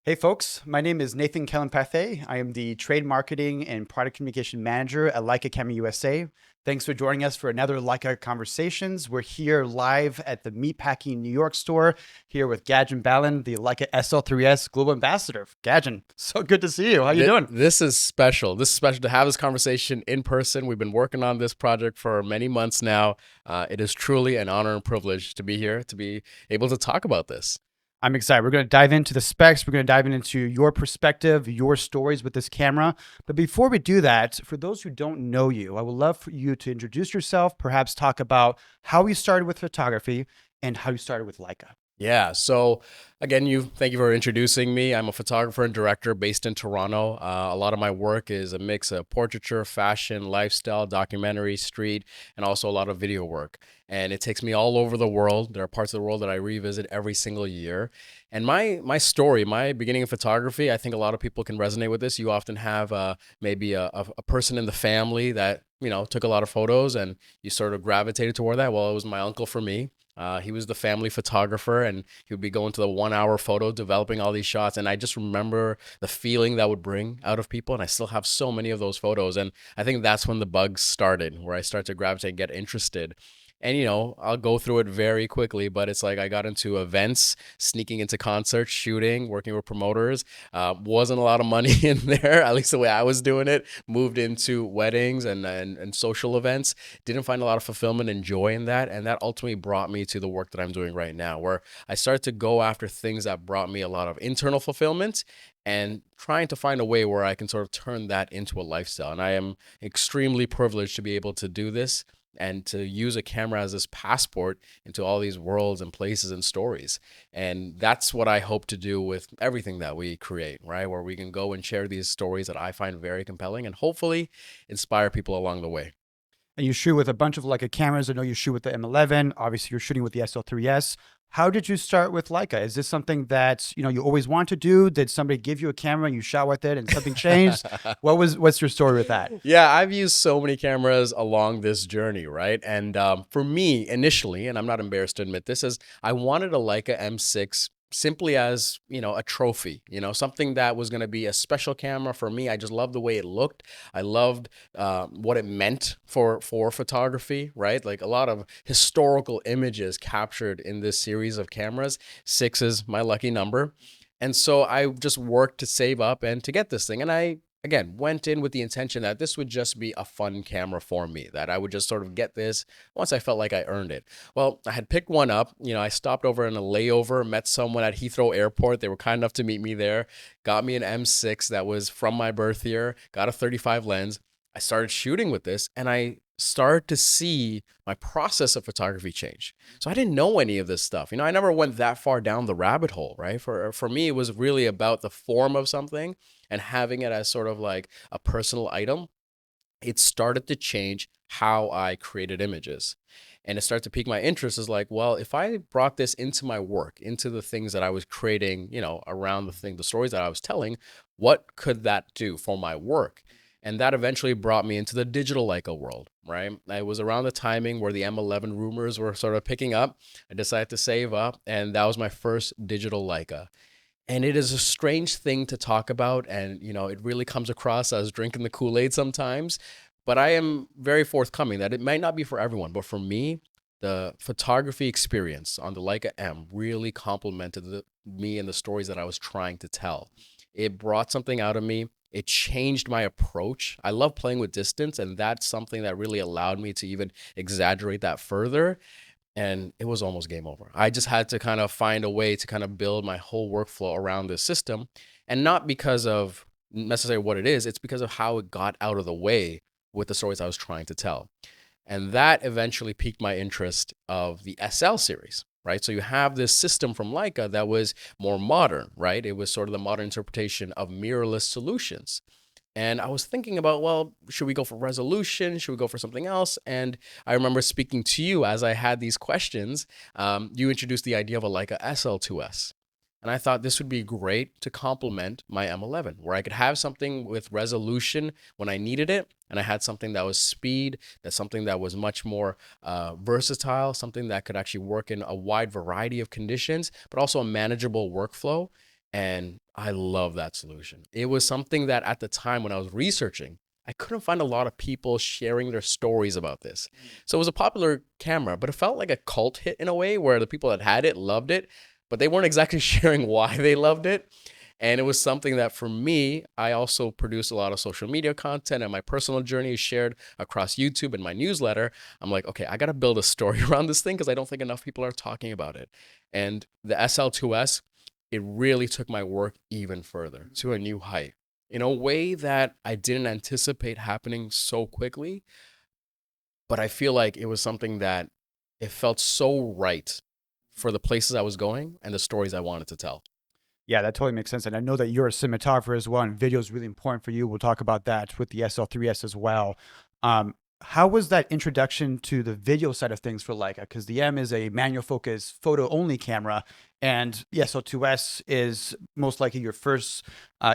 Hey folks, my name is Nathan Kellum-Pathe. I am the Trade Marketing and Product Communication Manager at Leica Camera USA. Thanks for joining us for another Leica Conversations. We're here live at the Meatpacking New York store, here with Gajan Balan, the Leica SL3-S Global Ambassador. Gajan, so good to see you. How you doing? This is special. This is special to have this conversation in person. We've been working on this project for many months now. It is truly an honor and privilege to be here, to be able to talk about this. I'm excited. We're going to dive into the specs. We're going to dive into your perspective, your stories with this camera. But before we do that, for those who don't know you, I would love for you to introduce yourself, perhaps talk about how you started with photography and how you started with Leica. Yeah. So again, thank you for introducing me. I'm a photographer and director based in Toronto. A lot of my work is a mix of portraiture, fashion, lifestyle, documentary, street, and also a lot of video work. And it takes me all over the world. There are parts of the world that I revisit every single year. And my story, my beginning of photography, I think a lot of people can resonate with this. You often have maybe a person in the family that took a lot of photos, and you sort of gravitated toward that. Well, it was my uncle for me. He was the family photographer, and he would be going to the 1 hour photo, developing all these shots. And I just remember the feeling that would bring out of people. And I still have so many of those photos. And I think that's when the bugs started, where I started to gravitate and get interested. And, I'll go through it very quickly, but it's like I got into events, sneaking into concerts, shooting, working with promoters. Wasn't a lot of money in there, at least the way I was doing it. Moved into weddings and social events. Didn't find a lot of fulfillment and joy in that. And that ultimately brought me to the work that I'm doing right now, where I started to go after things that brought me a lot of internal fulfillment and trying to find a way where I can sort of turn that into a lifestyle. And I am extremely privileged to be able to do this and to use a camera as this passport into all these worlds and places and stories. And that's what I hope to do with everything that we create, right? Where we can go and share these stories that I find very compelling and hopefully inspire people along the way. And you shoot with a bunch of Leica cameras. I know you shoot with the M11. Obviously, you're shooting with the SL3S. How did you start with Leica? Is this something that you always want to do? Did somebody give you a camera and you shot with it and something changed? What's your story with that? Yeah, I've used so many cameras along this journey, right? And for me, initially, and I'm not embarrassed to admit this, is I wanted a Leica M6 simply as a trophy, something that was going to be a special camera for me. I just loved the way it looked. I loved what it meant for photography, right? Like a lot of historical images captured in this series of cameras. 6 is my lucky number. And so I just worked to save up and to get this thing. And I, again, went in with the intention that this would just be a fun camera for me, that I would just sort of get this once I felt like I earned it. Well, I had picked one up. I stopped over in a layover, met someone at Heathrow Airport. They were kind enough to meet me there, got me an M6 that was from my birth year, got a 35 lens. I started shooting with this, and I started to see my process of photography change. So I didn't know any of this stuff. I never went that far down the rabbit hole, right? For me, it was really about the form of something and having it as sort of like a personal item. It started to change how I created images. And it started to pique my interest as like, well, if I brought this into my work, into the things that I was creating, around the stories that I was telling, what could that do for my work? And that eventually brought me into the digital Leica world, right? It was around the timing where the M11 rumors were sort of picking up. I decided to save up, and that was my first digital Leica. And it is a strange thing to talk about, and it really comes across as drinking the Kool-Aid sometimes. But I am very forthcoming that it might not be for everyone, but for me, the photography experience on the Leica M really complemented me and the stories that I was trying to tell. It brought something out of me. It changed my approach. I love playing with distance, and that's something that really allowed me to even exaggerate that further. And it was almost game over. I just had to kind of find a way to kind of build my whole workflow around this system. And not because of necessarily what it is, it's because of how it got out of the way with the stories I was trying to tell. And that eventually piqued my interest of the SL series, right? So you have this system from Leica that was more modern, right? It was sort of the modern interpretation of mirrorless solutions. And I was thinking about, well, should we go for resolution? Should we go for something else? And I remember speaking to you as I had these questions. You introduced the idea of a Leica SL2S. And I thought this would be great to complement my M11, where I could have something with resolution when I needed it, and I had something that was speed, that's something that was much more versatile, something that could actually work in a wide variety of conditions, but also a manageable workflow. And I love that solution. It was something that at the time when I was researching, I couldn't find a lot of people sharing their stories about this. So it was a popular camera, but it felt like a cult hit in a way where the people that had it loved it, but they weren't exactly sharing why they loved it. And it was something that for me, I also produce a lot of social media content, and my personal journey is shared across YouTube and my newsletter. I'm like, okay, I got to build a story around this thing because I don't think enough people are talking about it. And the SL2S, it really took my work even further to a new height in a way that I didn't anticipate happening so quickly. But I feel like it was something that it felt so right for the places I was going and the stories I wanted to tell. Yeah, that totally makes sense. And I know that you're a cinematographer as well, and video is really important for you. We'll talk about that with the SL3S as well. How was that introduction to the video side of things for Leica? Because the M is a manual focus photo only camera, and the SL2S is most likely your first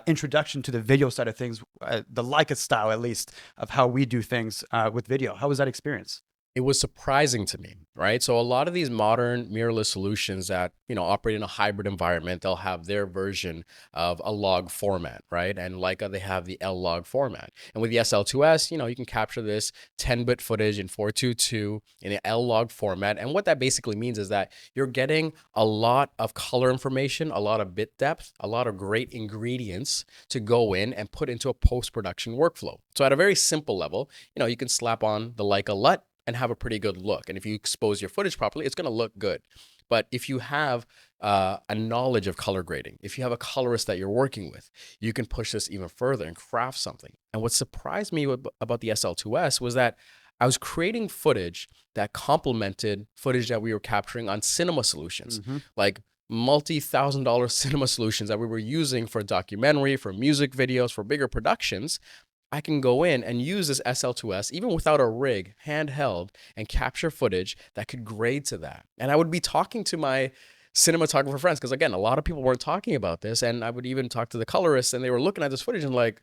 introduction to the video side of things, the Leica style, at least, of how we do things with video. How was that experience? It was surprising to me, right? So a lot of these modern mirrorless solutions that, operate in a hybrid environment, they'll have their version of a log format, right? And Leica, they have the L log format. And with the SL2S, you can capture this 10-bit footage in 422 in an L log format. And what that basically means is that you're getting a lot of color information, a lot of bit depth, a lot of great ingredients to go in and put into a post-production workflow. So at a very simple level, you can slap on the Leica LUT and have a pretty good look. And if you expose your footage properly, it's going to look good. But if you have a knowledge of color grading, if you have a colorist that you're working with, you can push this even further and craft something. And what surprised me about the SL2S was that I was creating footage that complemented footage that we were capturing on cinema solutions, like multi-$1,000 cinema solutions that we were using for documentary, for music videos, for bigger productions. I can go in and use this SL2S, even without a rig, handheld, and capture footage that could grade to that. And I would be talking to my cinematographer friends, because again, a lot of people weren't talking about this. And I would even talk to the colorists, and they were looking at this footage and like,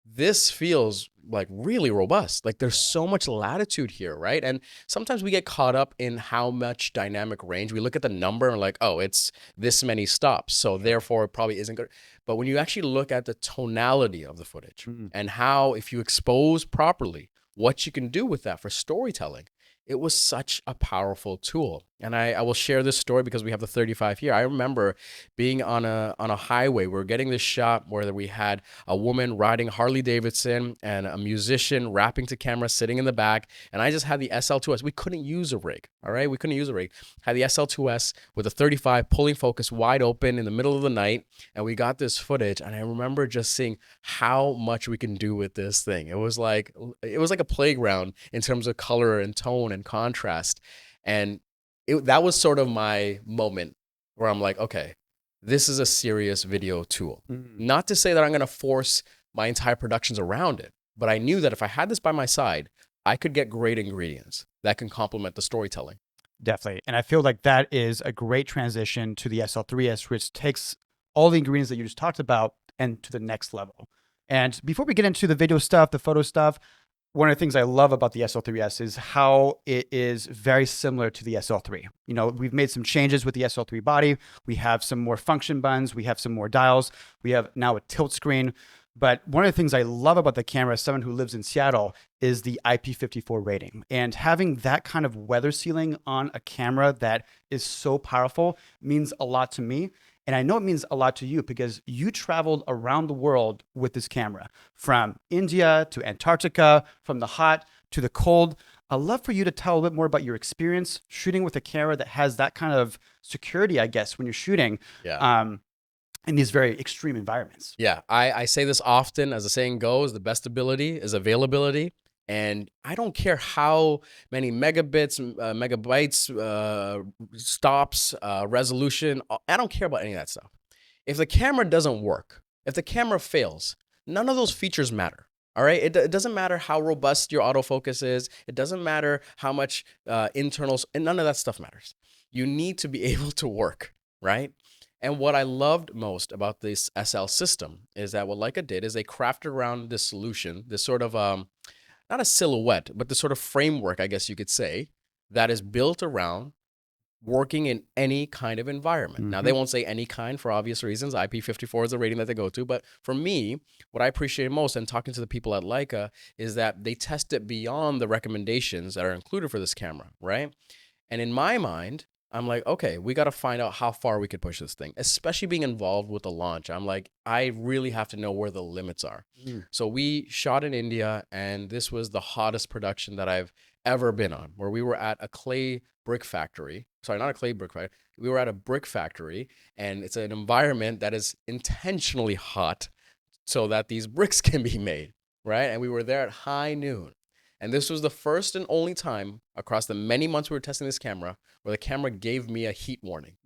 this feels like really robust. Like there's so much latitude here, right? And sometimes we get caught up in how much dynamic range. We look at the number and like, oh, it's this many stops, so therefore it probably isn't good. But when you actually look at the tonality of the footage and how, if you expose properly, what you can do with that for storytelling, it was such a powerful tool. And I will share this story because we have the 35 here. I remember being on a highway. We were getting this shot where we had a woman riding Harley Davidson and a musician rapping to camera sitting in the back. And I just had the SL2S. We couldn't use a rig, all right? We couldn't use a rig. Had the SL2S with a 35 pulling focus wide open in the middle of the night. And we got this footage. And I remember just seeing how much we can do with this thing. It was like a playground in terms of color and tone and contrast. And that was sort of my moment where I'm like, okay, this is a serious video tool. Not to say that I'm going to force my entire productions around it, but I knew that if I had this by my side, I could get great ingredients that can complement the storytelling. Definitely. And I feel like that is a great transition to the SL3S, which takes all the ingredients that you just talked about and to the next level. And before we get into the video stuff, the photo stuff, one of the things I love about the SL3S is how it is very similar to the SL3. We've made some changes with the SL3 body. We have some more function buttons. We have some more dials. We have now a tilt screen. But one of the things I love about the camera as someone who lives in Seattle is the IP54 rating. And having that kind of weather sealing on a camera that is so powerful means a lot to me. And I know it means a lot to you because you traveled around the world with this camera, from India to Antarctica, from the hot to the cold. I'd love for you to tell a little bit more about your experience shooting with a camera that has that kind of security, I guess, when you're shooting in these very extreme environments. Yeah, I say this often, as the saying goes, the best ability is availability. And I don't care how many megabits, megabytes, stops, resolution. I don't care about any of that stuff. If the camera doesn't work, if the camera fails, none of those features matter. All right. It doesn't matter how robust your autofocus is. It doesn't matter how much internals, and none of that stuff matters. You need to be able to work, right? And what I loved most about this SL system is that what Leica did is they crafted around this solution, this sort of not a silhouette, but the sort of framework, I guess you could say, that is built around working in any kind of environment. Now, they won't say any kind for obvious reasons. IP54 is the rating that they go to. But for me, what I appreciate most, and talking to the people at Leica, is that they test it beyond the recommendations that are included for this camera, right? And in my mind, I'm like, okay, we got to find out how far we could push this thing, especially being involved with the launch. I'm like, I really have to know where the limits are. So we shot in India, and this was the hottest production that I've ever been on, where we were at a clay brick factory. Sorry, not a clay brick factory. We were at a brick factory, and it's an environment that is intentionally hot so that these bricks can be made, right? And we were there at high noon. And this was the first and only time across the many months we were testing this camera where the camera gave me a heat warning.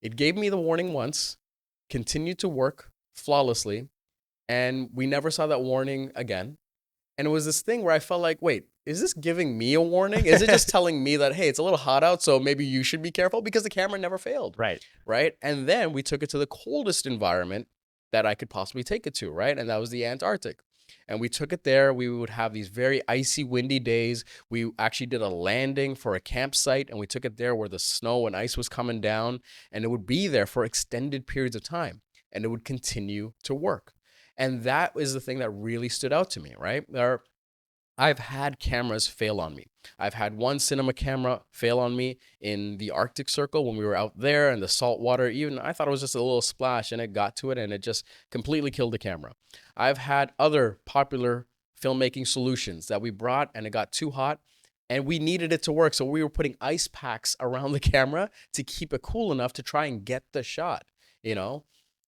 It gave me the warning once, continued to work flawlessly, and we never saw that warning again. And it was this thing where I felt like, wait, is this giving me a warning? Is it just telling me that, hey, it's a little hot out, so maybe you should be careful? Because the camera never failed. Right. And then we took it to the coldest environment that I could possibly take it to, right? And that was the Antarctic. And we took it there. We would have these very icy, windy days. We actually did a landing for a campsite, and we took it there where the snow and ice was coming down, and it would be there for extended periods of time, and it would continue to work. And that is the thing that really stood out to me, right? I've had cameras fail on me. I've had one cinema camera fail on me in the Arctic Circle when we were out there in the salt water. Even I thought it was just a little splash, and it got to it and it just completely killed the camera. I've had other popular filmmaking solutions that we brought and it got too hot and we needed it to work. So we were putting ice packs around the camera to keep it cool enough to try and get the shot, you know?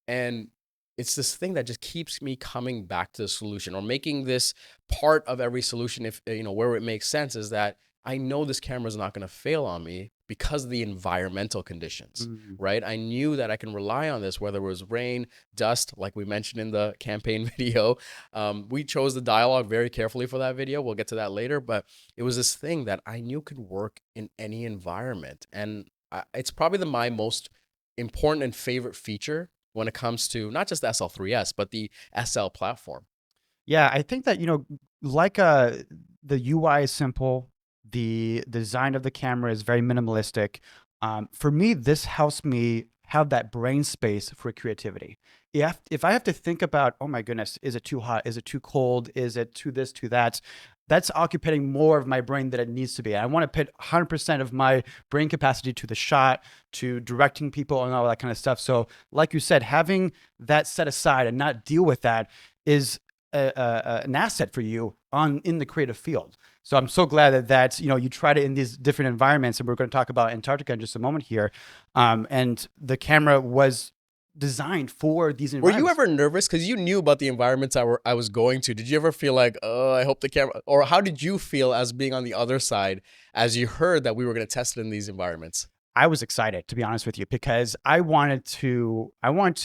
And it's this thing that just keeps me coming back to the solution, or making this part of every solution, if you know, where it makes sense, is that I know this camera is not going to fail on me because of the environmental conditions, right? I knew that I can rely on this, whether it was rain, dust, like we mentioned in the campaign video. We chose the dialogue very carefully for that video. We'll get to that later, but it was this thing that I knew could work in any environment. And it's probably my most important and favorite feature when it comes to not just the SL3-S, but the SL platform. Yeah, I think that, you know, the UI is simple. The design of the camera is very minimalistic. For me, this helps me have that brain space for creativity. If I have to think about, oh my goodness, is it too hot? Is it too cold? Is it too this, too that? That's occupying more of my brain than it needs to be. I want to put 100% of my brain capacity to the shot, to directing people and all that kind of stuff. So like you said, having that set aside and not deal with that is an asset for you in the creative field. So I'm so glad that you know, you tried it in these different environments, and we're going to talk about Antarctica in just a moment here. And the camera was designed for these environments. Were you ever nervous? Because you knew about the environments I was going to. Did you ever feel like, oh, I hope the camera, or how did you feel as being on the other side as you heard that we were going to test it in these environments? I was excited, to be honest with you, because I wanted to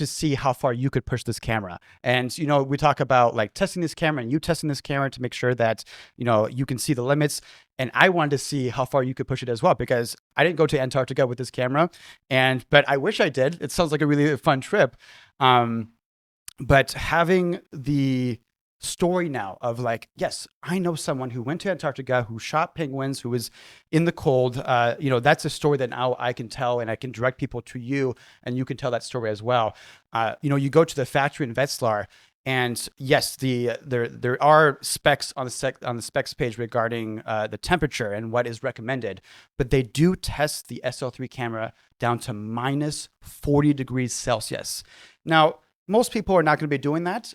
see how far you could push this camera. And, you know, we talk about like testing this camera and you testing this camera to make sure that, you know, you can see the limits. And I wanted to see how far you could push it as well, because I didn't go to Antarctica with this camera, but I wish I did. It sounds like a really fun trip. But having the story now of like, yes, I know someone who went to Antarctica, who shot penguins, who was in the cold. You know, that's a story that now I can tell, and I can direct people to you, and you can tell that story as well. You know, you go to the factory in Wetzlar, and yes, there are specs on the specs page regarding the temperature and what is recommended, but they do test the SL3 camera down to minus 40 degrees Celsius. Now, most people are not going to be doing that.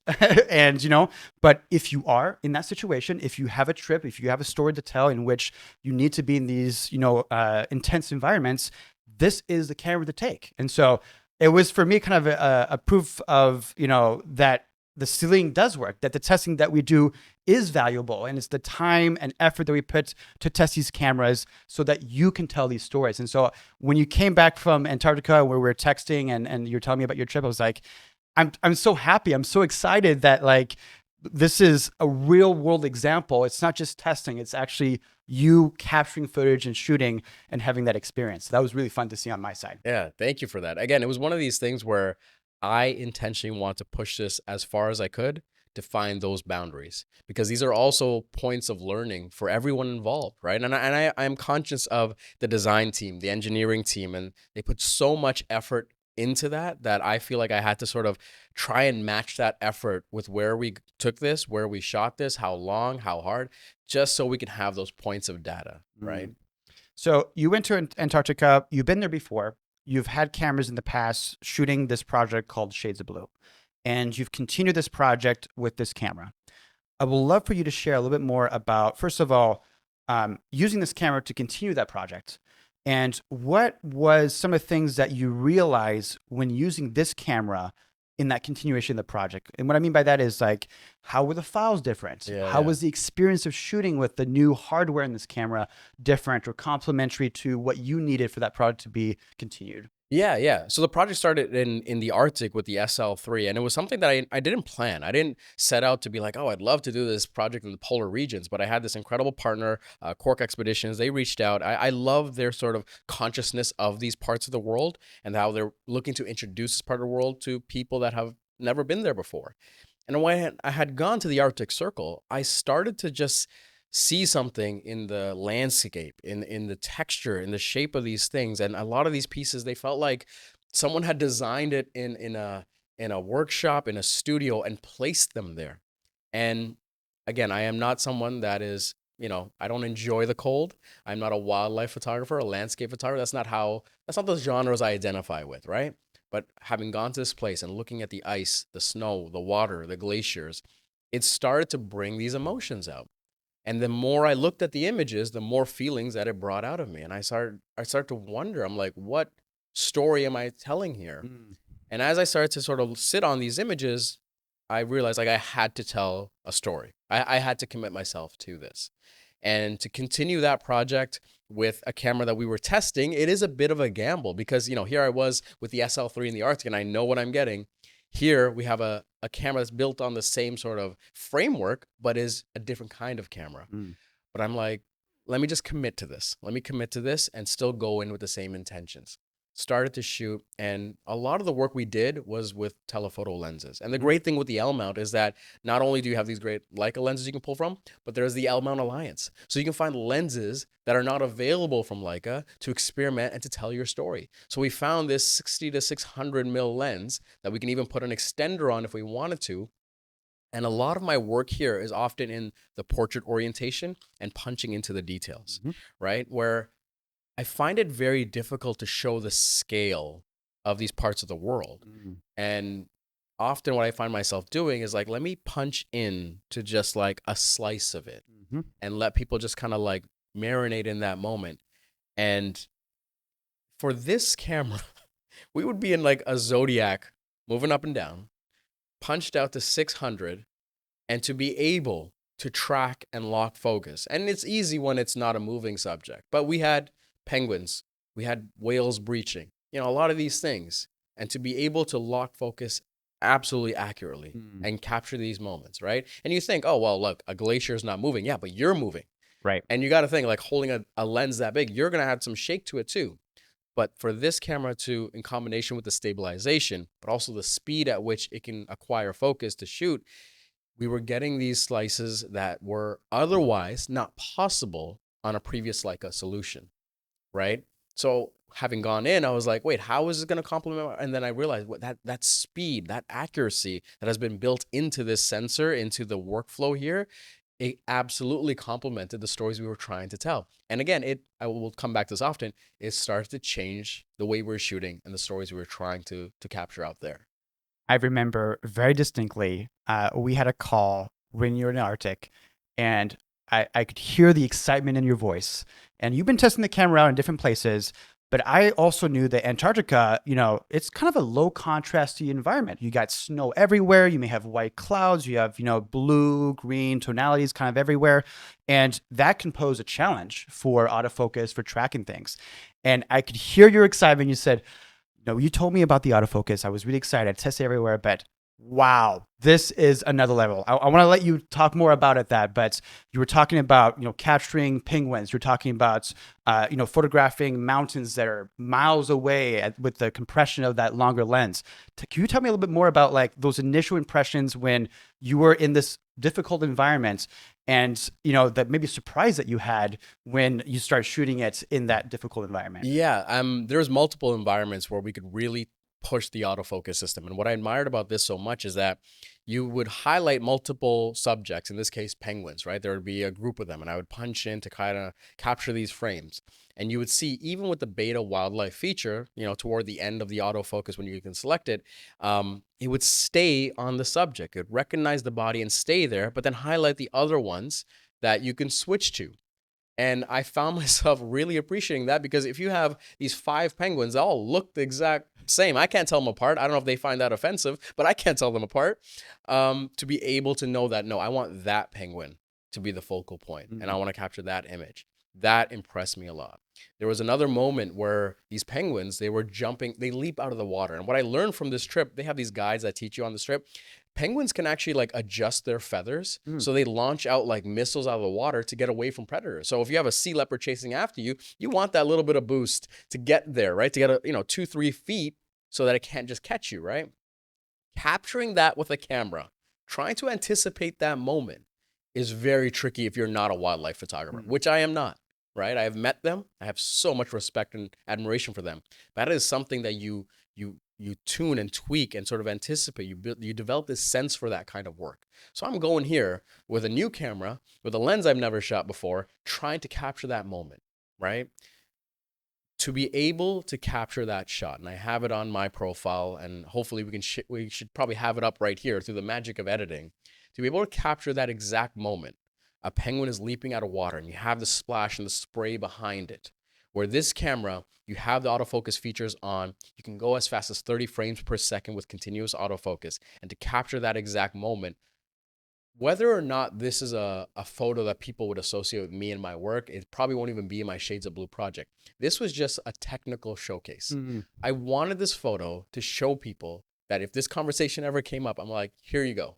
And, you know, but if you are in that situation, if you have a trip, if you have a story to tell in which you need to be in these, you know, intense environments, this is the camera to take. And so it was for me kind of a proof of, you know, that the ceiling does work, that the testing that we do is valuable. And it's the time and effort that we put to test these cameras so that you can tell these stories. And so when you came back from Antarctica, where we were texting and you're telling me about your trip, I was like, I'm so happy. I'm so excited that like this is a real world example. It's not just testing. It's actually you capturing footage and shooting and having that experience. That was really fun to see on my side. Yeah, thank you for that. Again, it was one of these things where I intentionally want to push this as far as I could define those boundaries, because these are also points of learning for everyone involved, right? I'm conscious of the design team, the engineering team, and they put so much effort into that I feel like I had to sort of try and match that effort with where we took this, where we shot this, how long, how hard, just so we can have those points of data, right? So you went to Antarctica. You've been there before. You've had cameras in the past shooting this project called Shades of Blue, and you've continued this project with this camera. I would love for you to share a little bit more about, first of all, using this camera to continue that project. And what was some of the things that you realized when using this camera in that continuation of the project? And what I mean by that is like, how were the files different? How was the experience of shooting with the new hardware in this camera different or complementary to what you needed for that project to be continued? Yeah. So the project started in the Arctic with the SL3, and it was something that I didn't plan. I didn't set out to be like, oh, I'd love to do this project in the polar regions, but I had this incredible partner, Cork Expeditions. They reached out. I love their sort of consciousness of these parts of the world and how they're looking to introduce this part of the world to people that have never been there before. And when I had gone to the Arctic Circle, I started to just see something in the landscape, in the texture, in the shape of these things. And a lot of these pieces, they felt like someone had designed it in a workshop, in a studio, and placed them there. And again, I am not someone that is, I don't enjoy the cold. I'm not a wildlife photographer, a landscape photographer. That's not the genres I identify with, right? But having gone to this place and looking at the ice, the snow, the water, the glaciers, it started to bring these emotions out. And the more I looked at the images, the more feelings that it brought out of me. And I started to wonder, I'm like, what story am I telling here? And as I started to sort of sit on these images, I realized like I had to tell a story. I had to commit myself to this. And to continue that project with a camera that we were testing, it is a bit of a gamble because, here I was with the SL3 in the Arctic and I know what I'm getting. Here we have a camera that's built on the same sort of framework, but is a different kind of camera. But I'm like, let me just commit to this. Let me commit to this and still go in with the same intentions. Started to shoot, and a lot of the work we did was with telephoto lenses. And the great thing with the L mount is that not only do you have these great Leica lenses you can pull from, but there's the L mount alliance. So you can find lenses that are not available from Leica to experiment and to tell your story. So we found this 60 to 600 mil lens that we can even put an extender on if we wanted to. And a lot of my work here is often in the portrait orientation and punching into the details, right? Where I find it very difficult to show the scale of these parts of the world. And often what I find myself doing is like, let me punch in to just like a slice of it and let people just kind of like marinate in that moment. And for this camera, we would be in like a Zodiac moving up and down, punched out to 600, and to be able to track and lock focus. And it's easy when it's not a moving subject, but we had penguins, we had whales breaching, a lot of these things. And to be able to lock focus absolutely accurately and capture these moments, right? And you think, oh, well, look, a glacier is not moving. Yeah, but you're moving. Right. And you got to think like holding a lens that big, you're going to have some shake to it too. But for this camera to, in combination with the stabilization, but also the speed at which it can acquire focus to shoot, we were getting these slices that were otherwise not possible on a previous Leica solution. Right? So having gone in, I was like, wait, how is this going to complement? And then I realized what that speed, that accuracy that has been built into this sensor, into the workflow here, it absolutely complemented the stories we were trying to tell. And again, I will come back to this often, it started to change the way we were shooting and the stories we were trying to capture out there. I remember very distinctly, we had a call when you were in the Arctic, and I could hear the excitement in your voice. And you've been testing the camera out in different places, but I also knew that Antarctica, it's kind of a low contrasty environment. You got snow everywhere. You may have white clouds. You have, blue, green tonalities kind of everywhere. And that can pose a challenge for autofocus, for tracking things. And I could hear your excitement. You said, you told me about the autofocus. I was really excited. I tested everywhere, but Wow, this is another level. I want to let you talk more about it, but you were talking about, capturing penguins. You're talking about, photographing mountains that are miles away with the compression of that longer lens. Can you tell me a little bit more about like those initial impressions when you were in this difficult environment, and that maybe surprise that you had when you start shooting it in that difficult environment? Yeah, there's multiple environments where we could really push the autofocus system. And what I admired about this so much is that you would highlight multiple subjects, in this case, penguins, right? There would be a group of them, and I would punch in to kind of capture these frames. And you would see, even with the beta wildlife feature, toward the end of the autofocus when you can select it, it would stay on the subject. It would recognize the body and stay there, but then highlight the other ones that you can switch to. And I found myself really appreciating that, because if you have these 5 penguins, they all look the exact same. I can't tell them apart. I don't know if they find that offensive, but I can't tell them apart. To be able to know that, no, I want that penguin to be the focal point, and I want to capture that image. That impressed me a lot. There was another moment where these penguins, they were jumping, they leap out of the water. And what I learned from this trip, they have these guides that teach you on this trip. Penguins can actually like adjust their feathers. So they launch out like missiles out of the water to get away from predators. So if you have a sea leopard chasing after you, you want that little bit of boost to get there, right? To get 2-3 feet so that it can't just catch you, right? Capturing that with a camera, trying to anticipate that moment, is very tricky if you're not a wildlife photographer, which I am not, right? I have met them. I have so much respect and admiration for them. That is something that you tune and tweak and sort of anticipate. You develop this sense for that kind of work. So I'm going here with a new camera, with a lens I've never shot before, trying to capture that moment, right? To be able to capture that shot, and I have it on my profile, and hopefully we should probably have it up right here through the magic of editing, to be able to capture that exact moment. A penguin is leaping out of water, and you have the splash and the spray behind it. Where this camera, you have the autofocus features on, you can go as fast as 30 frames per second with continuous autofocus, and to capture that exact moment, whether or not this is a photo that people would associate with me and my work, it probably won't even be in my Shades of Blue project. This was just a technical showcase. I wanted this photo to show people that if this conversation ever came up, I'm like, here you go.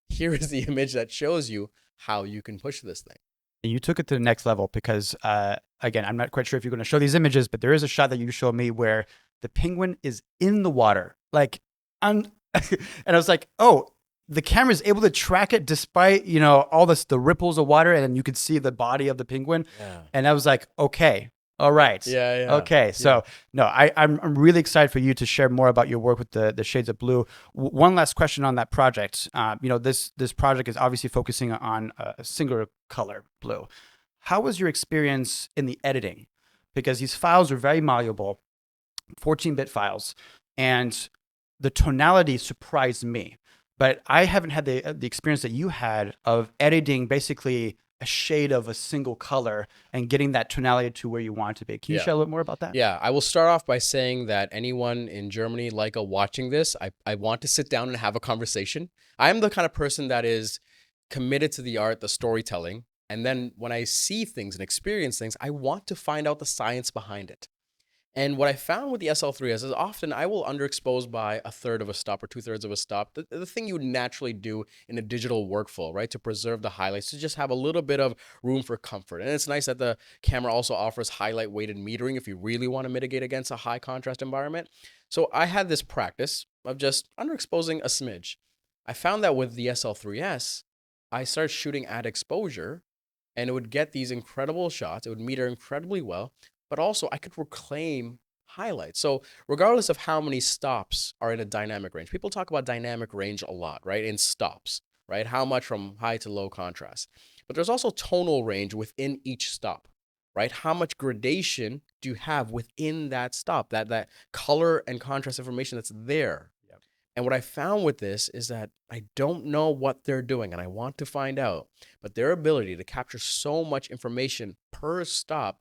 Here is the image that shows you how you can push this thing. And you took it to the next level because, again, I'm not quite sure if you're going to show these images, but there is a shot that you showed me where the penguin is in the water, and I was like, oh, the camera is able to track it despite, all the ripples of water, and then you could see the body of the penguin. Yeah. And I was like, okay, all right. Yeah. Okay. So no, I'm really excited for you to share more about your work with the Shades of Blue. One last question on that project. This project is obviously focusing on a singular color, blue. How was your experience in the editing? Because these files are very malleable, 14-bit files, and the tonality surprised me. But I haven't had the experience that you had of editing basically a shade of a single color and getting that tonality to where you want it to be. Can you share a little more about that? Yeah, I will start off by saying that anyone in Germany, Leica, watching this, I want to sit down and have a conversation. I am the kind of person that is committed to the art, the storytelling. And then when I see things and experience things, I want to find out the science behind it. And what I found with the SL3-S is often I will underexpose by 1/3 of a stop or 2/3 of a stop. The thing you would naturally do in a digital workflow, right? To preserve the highlights, to just have a little bit of room for comfort. And it's nice that the camera also offers highlight weighted metering if you really want to mitigate against a high contrast environment. So I had this practice of just underexposing a smidge. I found that with the SL3-S, I started shooting at exposure, and it would get these incredible shots. It would meter incredibly well, but also I could reclaim highlights. So regardless of how many stops are in a dynamic range, people talk about dynamic range a lot, right? In stops, right? How much from high to low contrast. But there's also tonal range within each stop, right? How much gradation do you have within that stop, that color and contrast information that's there? Yep. And what I found with this is that I don't know what they're doing, and I want to find out, but their ability to capture so much information per stop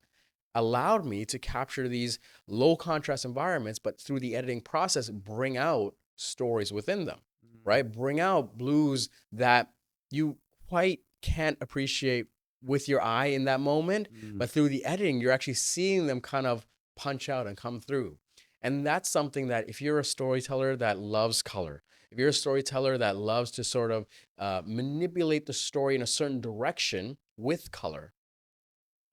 allowed me to capture these low contrast environments, but through the editing process, bring out stories within them, right? Bring out blues that you quite can't appreciate with your eye in that moment, but through the editing, you're actually seeing them kind of punch out and come through. And that's something that if you're a storyteller that loves color, if you're a storyteller that loves to sort of manipulate the story in a certain direction with color,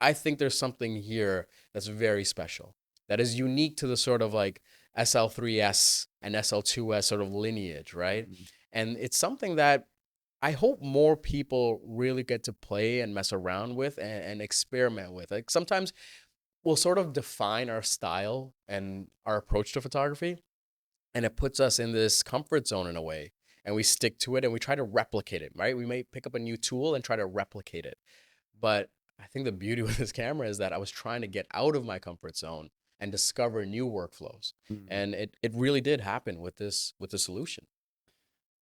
I think there's something here that's very special, that is unique to the sort of like SL3S and SL2S sort of lineage, right? Mhm. And it's something that I hope more people really get to play and mess around with and experiment with. Like sometimes we'll sort of define our style and our approach to photography, and it puts us in this comfort zone in a way. And we stick to it and we try to replicate it, right? We may pick up a new tool and try to replicate it. But I think the beauty with this camera is that I was trying to get out of my comfort zone and discover new workflows. Mhm. And it really did happen with the solution.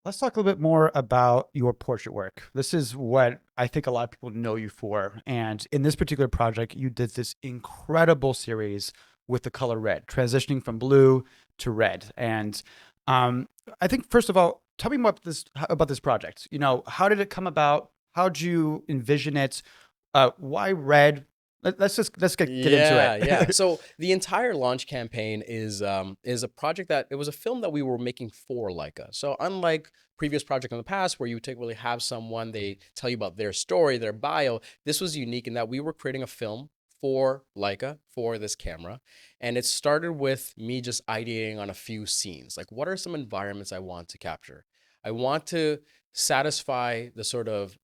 Let's talk a little bit more about your portrait work. This is what I think a lot of people know you for. And in this particular project, you did this incredible series with the color red, transitioning from blue to red. And I think, first of all, tell me more about this project. You know, how did it come about? How did you envision it? Why red? Let's get into Yeah, yeah. it. So the entire launch campaign is a project that it was a film that we were making for Leica. So unlike previous project in the past where you would really have someone, they tell you about their story, their bio, this was unique in that we were creating a film for Leica for this camera. And it started with me just ideating on a few scenes. Like what are some environments I want to capture? I want to satisfy the sort of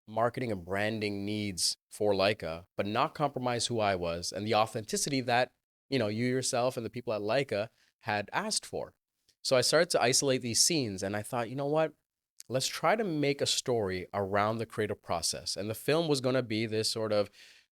marketing and branding needs for Leica, but not compromise who I was and the authenticity that, you yourself and the people at Leica had asked for. So I started to isolate these scenes and I thought, you know what? Let's try to make a story around the creative process. And the film was going to be this sort of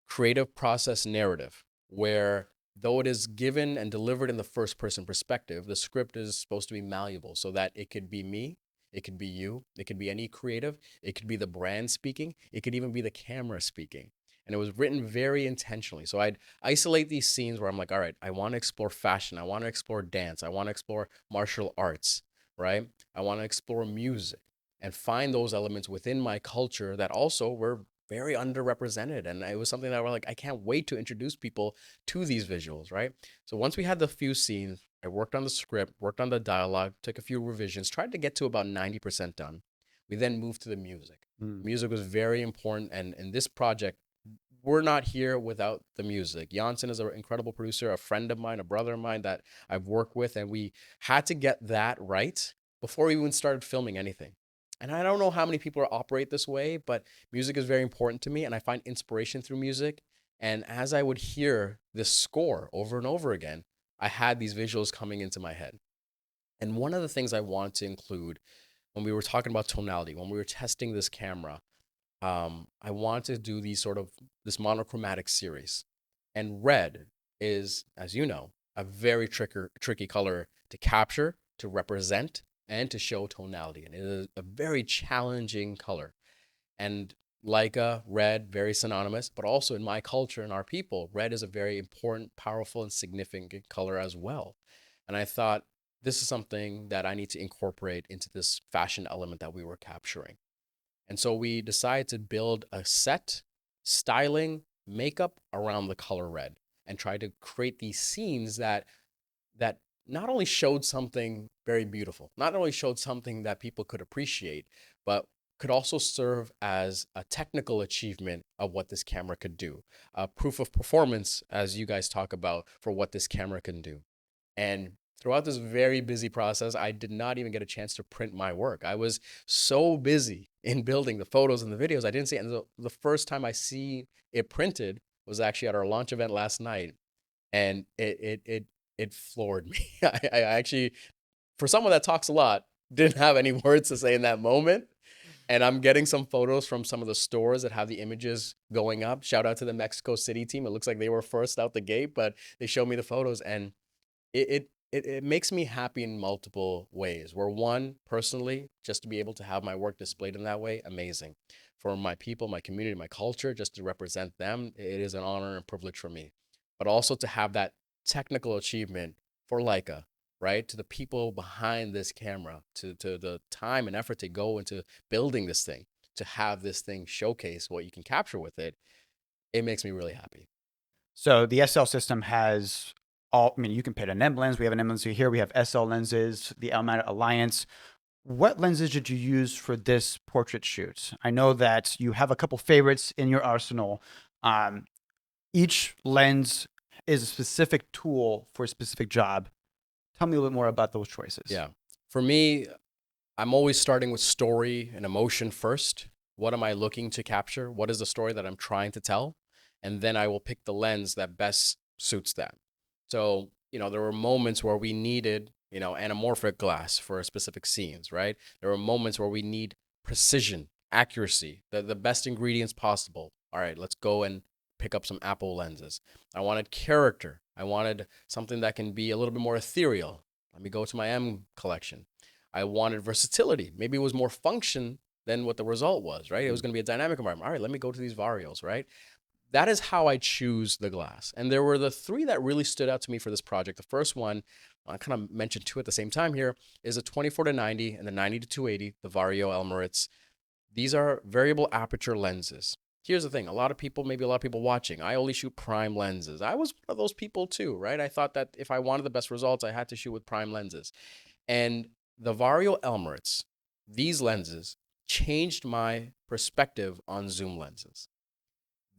creative process narrative where though it is given and delivered in the first person perspective, the script is supposed to be malleable so that it could be me, it could be you, it could be any creative, it could be the brand speaking, it could even be the camera speaking. And it was written very intentionally. So I'd isolate these scenes where I'm like, all right, I want to explore fashion, I want to explore dance, I want to explore martial arts, right? I want to explore music and find those elements within my culture that also were very underrepresented. And it was something that we're like, I can't wait to introduce people to these visuals, right? So once we had the few scenes, I worked on the script, worked on the dialogue, took a few revisions, tried to get to about 90% done. We then moved to the music. Mm. Music was very important. And in this project, we're not here without the music. Janssen is an incredible producer, a friend of mine, a brother of mine that I've worked with, and we had to get that right before we even started filming anything. And I don't know how many people operate this way, but music is very important to me, and I find inspiration through music. And as I would hear this score over and over again, I had these visuals coming into my head. And one of the things I want to include when we were talking about tonality, when we were testing this camera, I want to do these sort of this monochromatic series. And red is, as you know, a very tricky color to capture, to represent, and to show tonality. And it is a very challenging color. And Leica, red, very synonymous, but also in my culture and our people, red is a very important, powerful, and significant color as well. And I thought this is something that I need to incorporate into this fashion element that we were capturing. And so we decided to build a set, styling, makeup around the color red and try to create these scenes that not only showed something very beautiful, not only showed something that people could appreciate, but could also serve as a technical achievement of what this camera could do, a proof of performance, as you guys talk about, for what this camera can do. And throughout this very busy process, I did not even get a chance to print my work. I was so busy in building the photos and the videos, I didn't see it. And the first time I see it printed was actually at our launch event last night, and it floored me. I actually, for someone that talks a lot, didn't have any words to say in that moment. And I'm getting some photos from some of the stores that have the images going up. Shout out to the Mexico City team. It looks like they were first out the gate, but they showed me the photos, and it makes me happy in multiple ways. Where one, personally, just to be able to have my work displayed in that way, amazing. For my people, my community, my culture, just to represent them, it is an honor and privilege for me. But also to have that technical achievement for Leica, right? To the people behind this camera, to the time and effort to go into building this thing, to have this thing showcase what you can capture with it, it makes me really happy. So the SL system has all, I mean, you can put an M lens. We have an M lens here. We have SL lenses, the L-Mount Alliance. What lenses did you use for this portrait shoot? I know that you have a couple favorites in your arsenal. Um, each lens is a specific tool for a specific job. Tell me a little bit more about those choices. Yeah. For me, I'm always starting with story and emotion first. What am I looking to capture? What is the story that I'm trying to tell? And then I will pick the lens that best suits that. So, there were moments where we needed, anamorphic glass for specific scenes, right? There were moments where we need precision, accuracy, the best ingredients possible. All right, let's go and pick up some Apple lenses. I wanted character. I wanted something that can be a little bit more ethereal. Let me go to my M collection. I wanted versatility. Maybe it was more function than what the result was, right? It was going to be a dynamic environment. All right, let me go to these varios, right? That is how I choose the glass. And there were the three that really stood out to me for this project. The first one, I kind of mentioned two at the same time here, is a 24-90 and the 90-280, the Vario Elmaritz. These are variable aperture lenses. Here's the thing, maybe a lot of people watching, I only shoot prime lenses. I was one of those people too, right? I thought that if I wanted the best results, I had to shoot with prime lenses. And the Vario Elmaritz, these lenses changed my perspective on zoom lenses.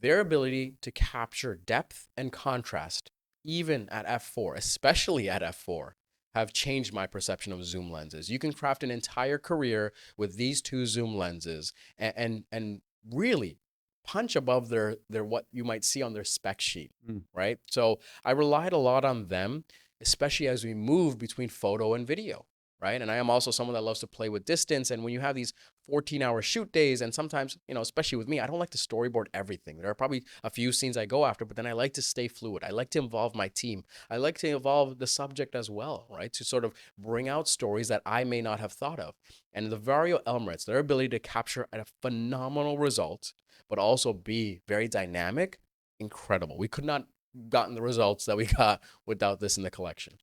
Their ability to capture depth and contrast, even at f4, especially at f4, have changed my perception of zoom lenses. You can craft an entire career with these two zoom lenses and really punch above their what you might see on their spec sheet, right? So I relied a lot on them, especially as we move between photo and video, right? And I am also someone that loves to play with distance. And when you have these 14-hour shoot days, and sometimes, especially with me, I don't like to storyboard everything. There are probably a few scenes I go after, but then I like to stay fluid. I like to involve my team. I like to involve the subject as well, right? To sort of bring out stories that I may not have thought of. And the Vario Elmaritz, their ability to capture a phenomenal result, but also be very dynamic, incredible. We could not gotten the results that we got without this in the collection.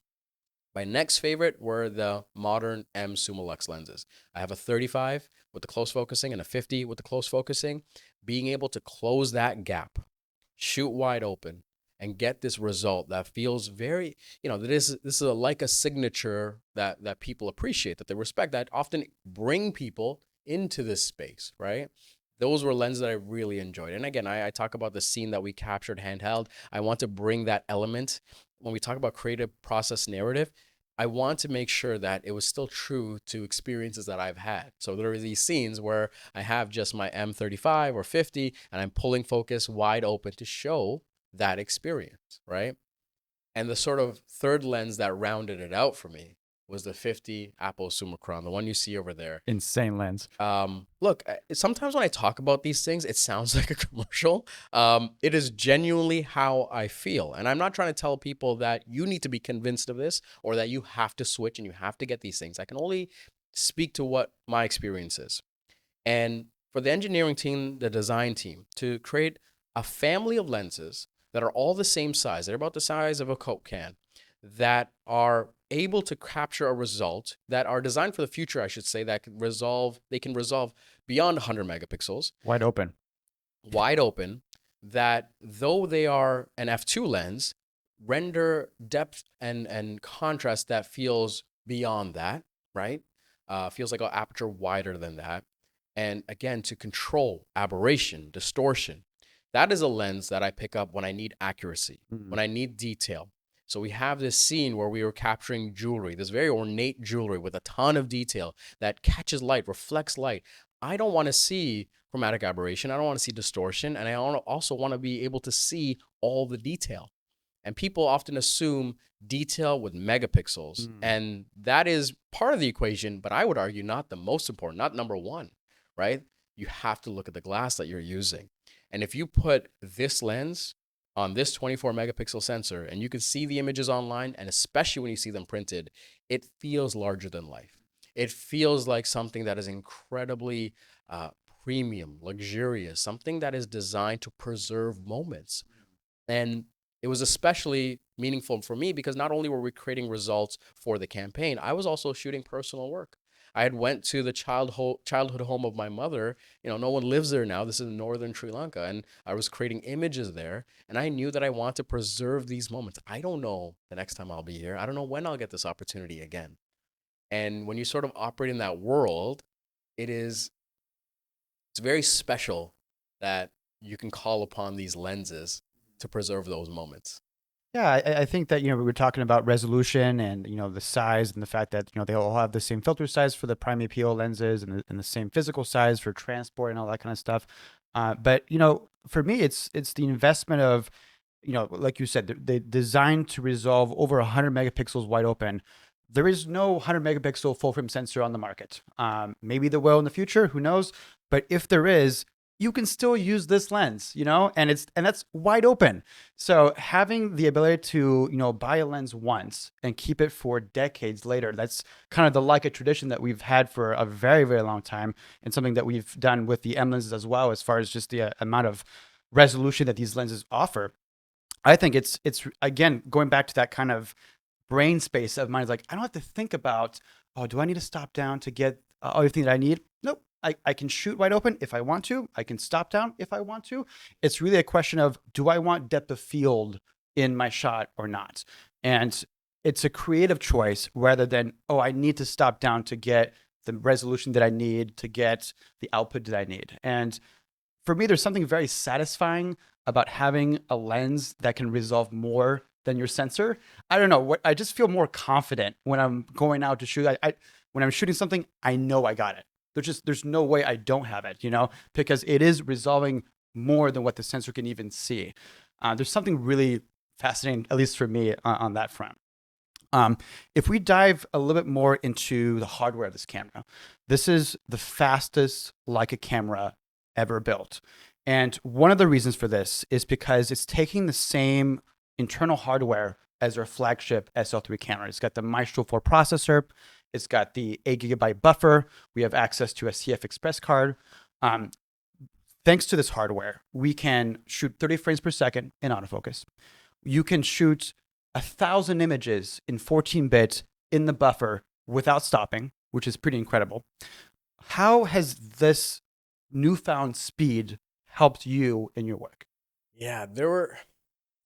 My next favorite were the modern M Summilux lenses. I have a 35 with the close focusing and a 50 with the close focusing. Being able to close that gap, shoot wide open, and get this result that feels very, this is a Leica signature that people appreciate, that they respect, that often bring people into this space, right? Those were lenses that I really enjoyed. And again, I talk about the scene that we captured handheld. I want to bring that element when we talk about creative process narrative. I want to make sure that it was still true to experiences that I've had. So there are these scenes where I have just my M35 or 50 and I'm pulling focus wide open to show that experience, right? And the sort of third lens that rounded it out for me was the 50 Apple Summicron, the one you see over there. Insane lens. Look, sometimes when I talk about these things, it sounds like a commercial. It is genuinely how I feel. And I'm not trying to tell people that you need to be convinced of this or that you have to switch and you have to get these things. I can only speak to what my experience is. And for the engineering team, the design team, to create a family of lenses that are all the same size, they're about the size of a Coke can, that are able to capture a result, that are designed for the future, I should say, that they can resolve beyond 100 megapixels, Wide open. wide open, that though they are an f2 lens, render depth and contrast that feels beyond that, right? Feels like an aperture wider than that. And again, to control aberration, distortion, that is a lens that I pick up when I need accuracy, when I need detail. So we have this scene where we were capturing jewelry, this very ornate jewelry with a ton of detail that catches light, reflects light. I don't want to see chromatic aberration. I don't want to see distortion. And I also want to be able to see all the detail. And people often assume detail with megapixels. And that is part of the equation, but I would argue not the most important, not number one, right? You have to look at the glass that you're using. And if you put this lens on this 24 megapixel sensor and you can see the images online, and especially when you see them printed, it feels larger than life. It feels like something that is incredibly premium, luxurious, something that is designed to preserve moments. And it was especially meaningful for me because not only were we creating results for the campaign, I was also shooting personal work. I had went to the childhood home of my mother. No one lives there now. This is northern Sri Lanka. And I was creating images there. And I knew that I want to preserve these moments. I don't know the next time I'll be here. I don't know when I'll get this opportunity again. And when you sort of operate in that world, it's very special that you can call upon these lenses to preserve those moments. Yeah, I think that, we were talking about resolution and, the size and the fact that, they all have the same filter size for the prime APO lenses and the same physical size for transport and all that kind of stuff. But, for me, it's the investment of, like you said, they designed to resolve over 100 megapixels wide open. There is no 100 megapixel full frame sensor on the market. Maybe there will in the future, who knows? But if there is, you can still use this lens, and that's wide open. So having the ability to, buy a lens once and keep it for decades later, that's kind of the Leica tradition that we've had for a very, very long time, and something that we've done with the M lenses as well, as far as just the amount of resolution that these lenses offer. I think it's again going back to that kind of brain space of mine. Is like, I don't have to think about, oh, do I need to stop down to get everything that I need? Nope. I can shoot wide open if I want to. I can stop down if I want to. It's really a question of, do I want depth of field in my shot or not? And it's a creative choice rather than, oh, I need to stop down to get the resolution that I need, to get the output that I need. And for me, there's something very satisfying about having a lens that can resolve more than your sensor. I don't know what, I just feel more confident when I'm going out to shoot. When I'm shooting something, I know I got it. There's no way I don't have it, because it is resolving more than what the sensor can even see. There's something really fascinating, at least for me, on that front. If we dive a little bit more into the hardware of this camera, this is the fastest Leica camera ever built. And one of the reasons for this is because it's taking the same internal hardware as our flagship SL3 camera. It's got the Maestro 4 processor. It's got the 8 GB buffer. We have access to a CF Express card. Thanks to this hardware, we can shoot 30 frames per second in autofocus. You can shoot 1,000 images in 14-bit in the buffer without stopping, which is pretty incredible. How has this newfound speed helped you in your work? Yeah,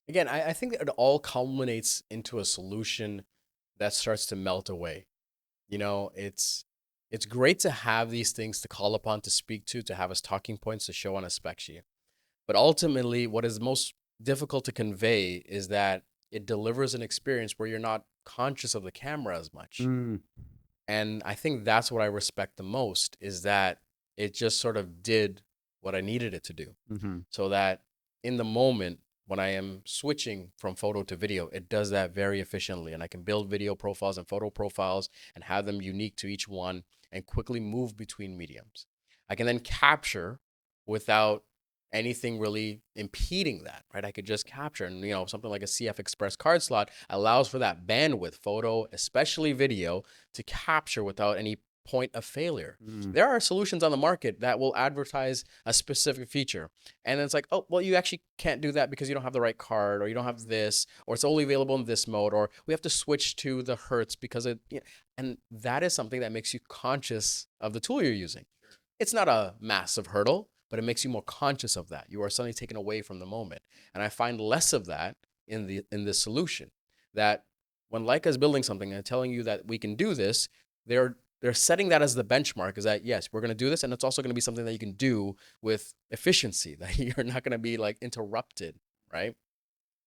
again, I think that it all culminates into a solution that starts to melt away. It's great to have these things to call upon, to speak to have as talking points to show on a spec sheet. But ultimately, what is most difficult to convey is that it delivers an experience where you're not conscious of the camera as much. And I think that's what I respect the most, is that it just sort of did what I needed it to do. So that in the moment, when I am switching from photo to video, it does that very efficiently. And I can build video profiles and photo profiles and have them unique to each one and quickly move between mediums. I can then capture without anything really impeding that, right? I could just capture, and something like a CF Express card slot allows for that bandwidth, photo, especially video, to capture without any point of failure. There are solutions on the market that will advertise a specific feature, and it's like, oh, well, you actually can't do that because you don't have the right card, or you don't have this, or it's only available in this mode, or we have to switch to the hertz because and that is something that makes you conscious of the tool you're using. It's not a massive hurdle, but it makes you more conscious of that. You are suddenly taken away from the moment. And I find less of that in this solution. That when Leica is building something and telling you that we can do this, they're setting that as the benchmark, is that, yes, we're going to do this, and it's also going to be something that you can do with efficiency, that you're not going to be like interrupted, right?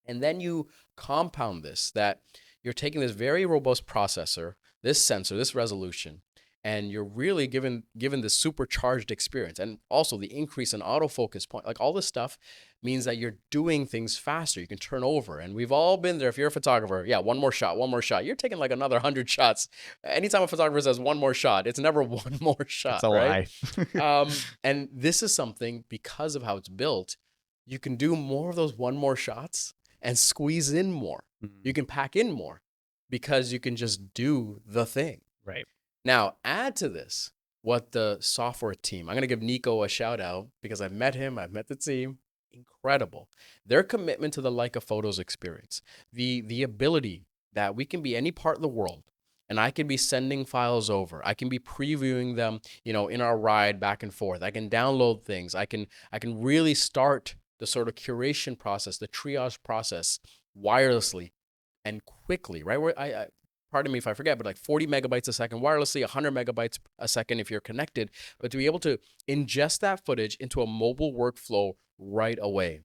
And then you compound this, that you're taking this very robust processor, this sensor, this resolution, and you're really given this supercharged experience. And also the increase in autofocus point, like all this stuff means that you're doing things faster. You can turn over. And we've all been there. If you're a photographer, yeah, one more shot. You're taking like another 100 shots. Anytime a photographer says one more shot, it's never one more shot. That's a right? lie. And this is something, because of how it's built, you can do more of those one more shots and squeeze in more. You can pack in more because you can just do the thing. Right. Now, add to this what the software team, I'm going to give Nico a shout out because I've met him, I've met the team. Incredible. Their commitment to the Leica Photos experience, the ability that we can be any part of the world and I can be sending files over. I can be previewing them, in our ride back and forth. I can download things. I can really start the sort of curation process, the triage process wirelessly and quickly, right? Where pardon me if I forget, but like 40 megabytes a second wirelessly, 100 megabytes a second if you're connected. But to be able to ingest that footage into a mobile workflow right away.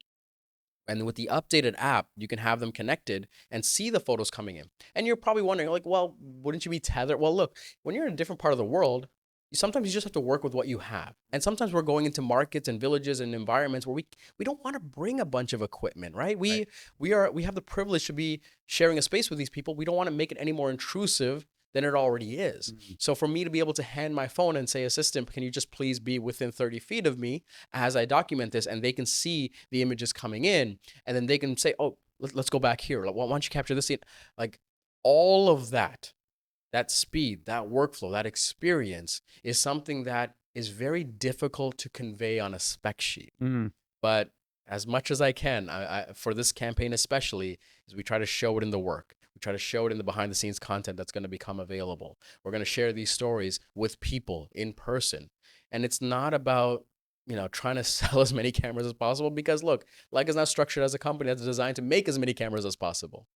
And with the updated app, you can have them connected and see the photos coming in. And you're probably wondering, like, well, wouldn't you be tethered? Well, look, when you're in a different part of the world, sometimes you just have to work with what you have. And sometimes we're going into markets and villages and environments where we don't want to bring a bunch of equipment, right? We have the privilege to be sharing a space with these people. We don't want to make it any more intrusive than it already is. So for me to be able to hand my phone and say, assistant, can you just please be within 30 feet of me as I document this, and they can see the images coming in, and then they can say, oh, let's go back here. Why don't you capture this scene? Like all of that speed, that workflow, that experience is something that is very difficult to convey on a spec sheet. But as much as I can, I for this campaign especially, is we try to show it in the work. We try to show it in the behind the scenes content that's going to become available. We're going to share these stories with people in person. And it's not about, trying to sell as many cameras as possible, because look, Leica is not structured as a company that's designed to make as many cameras as possible.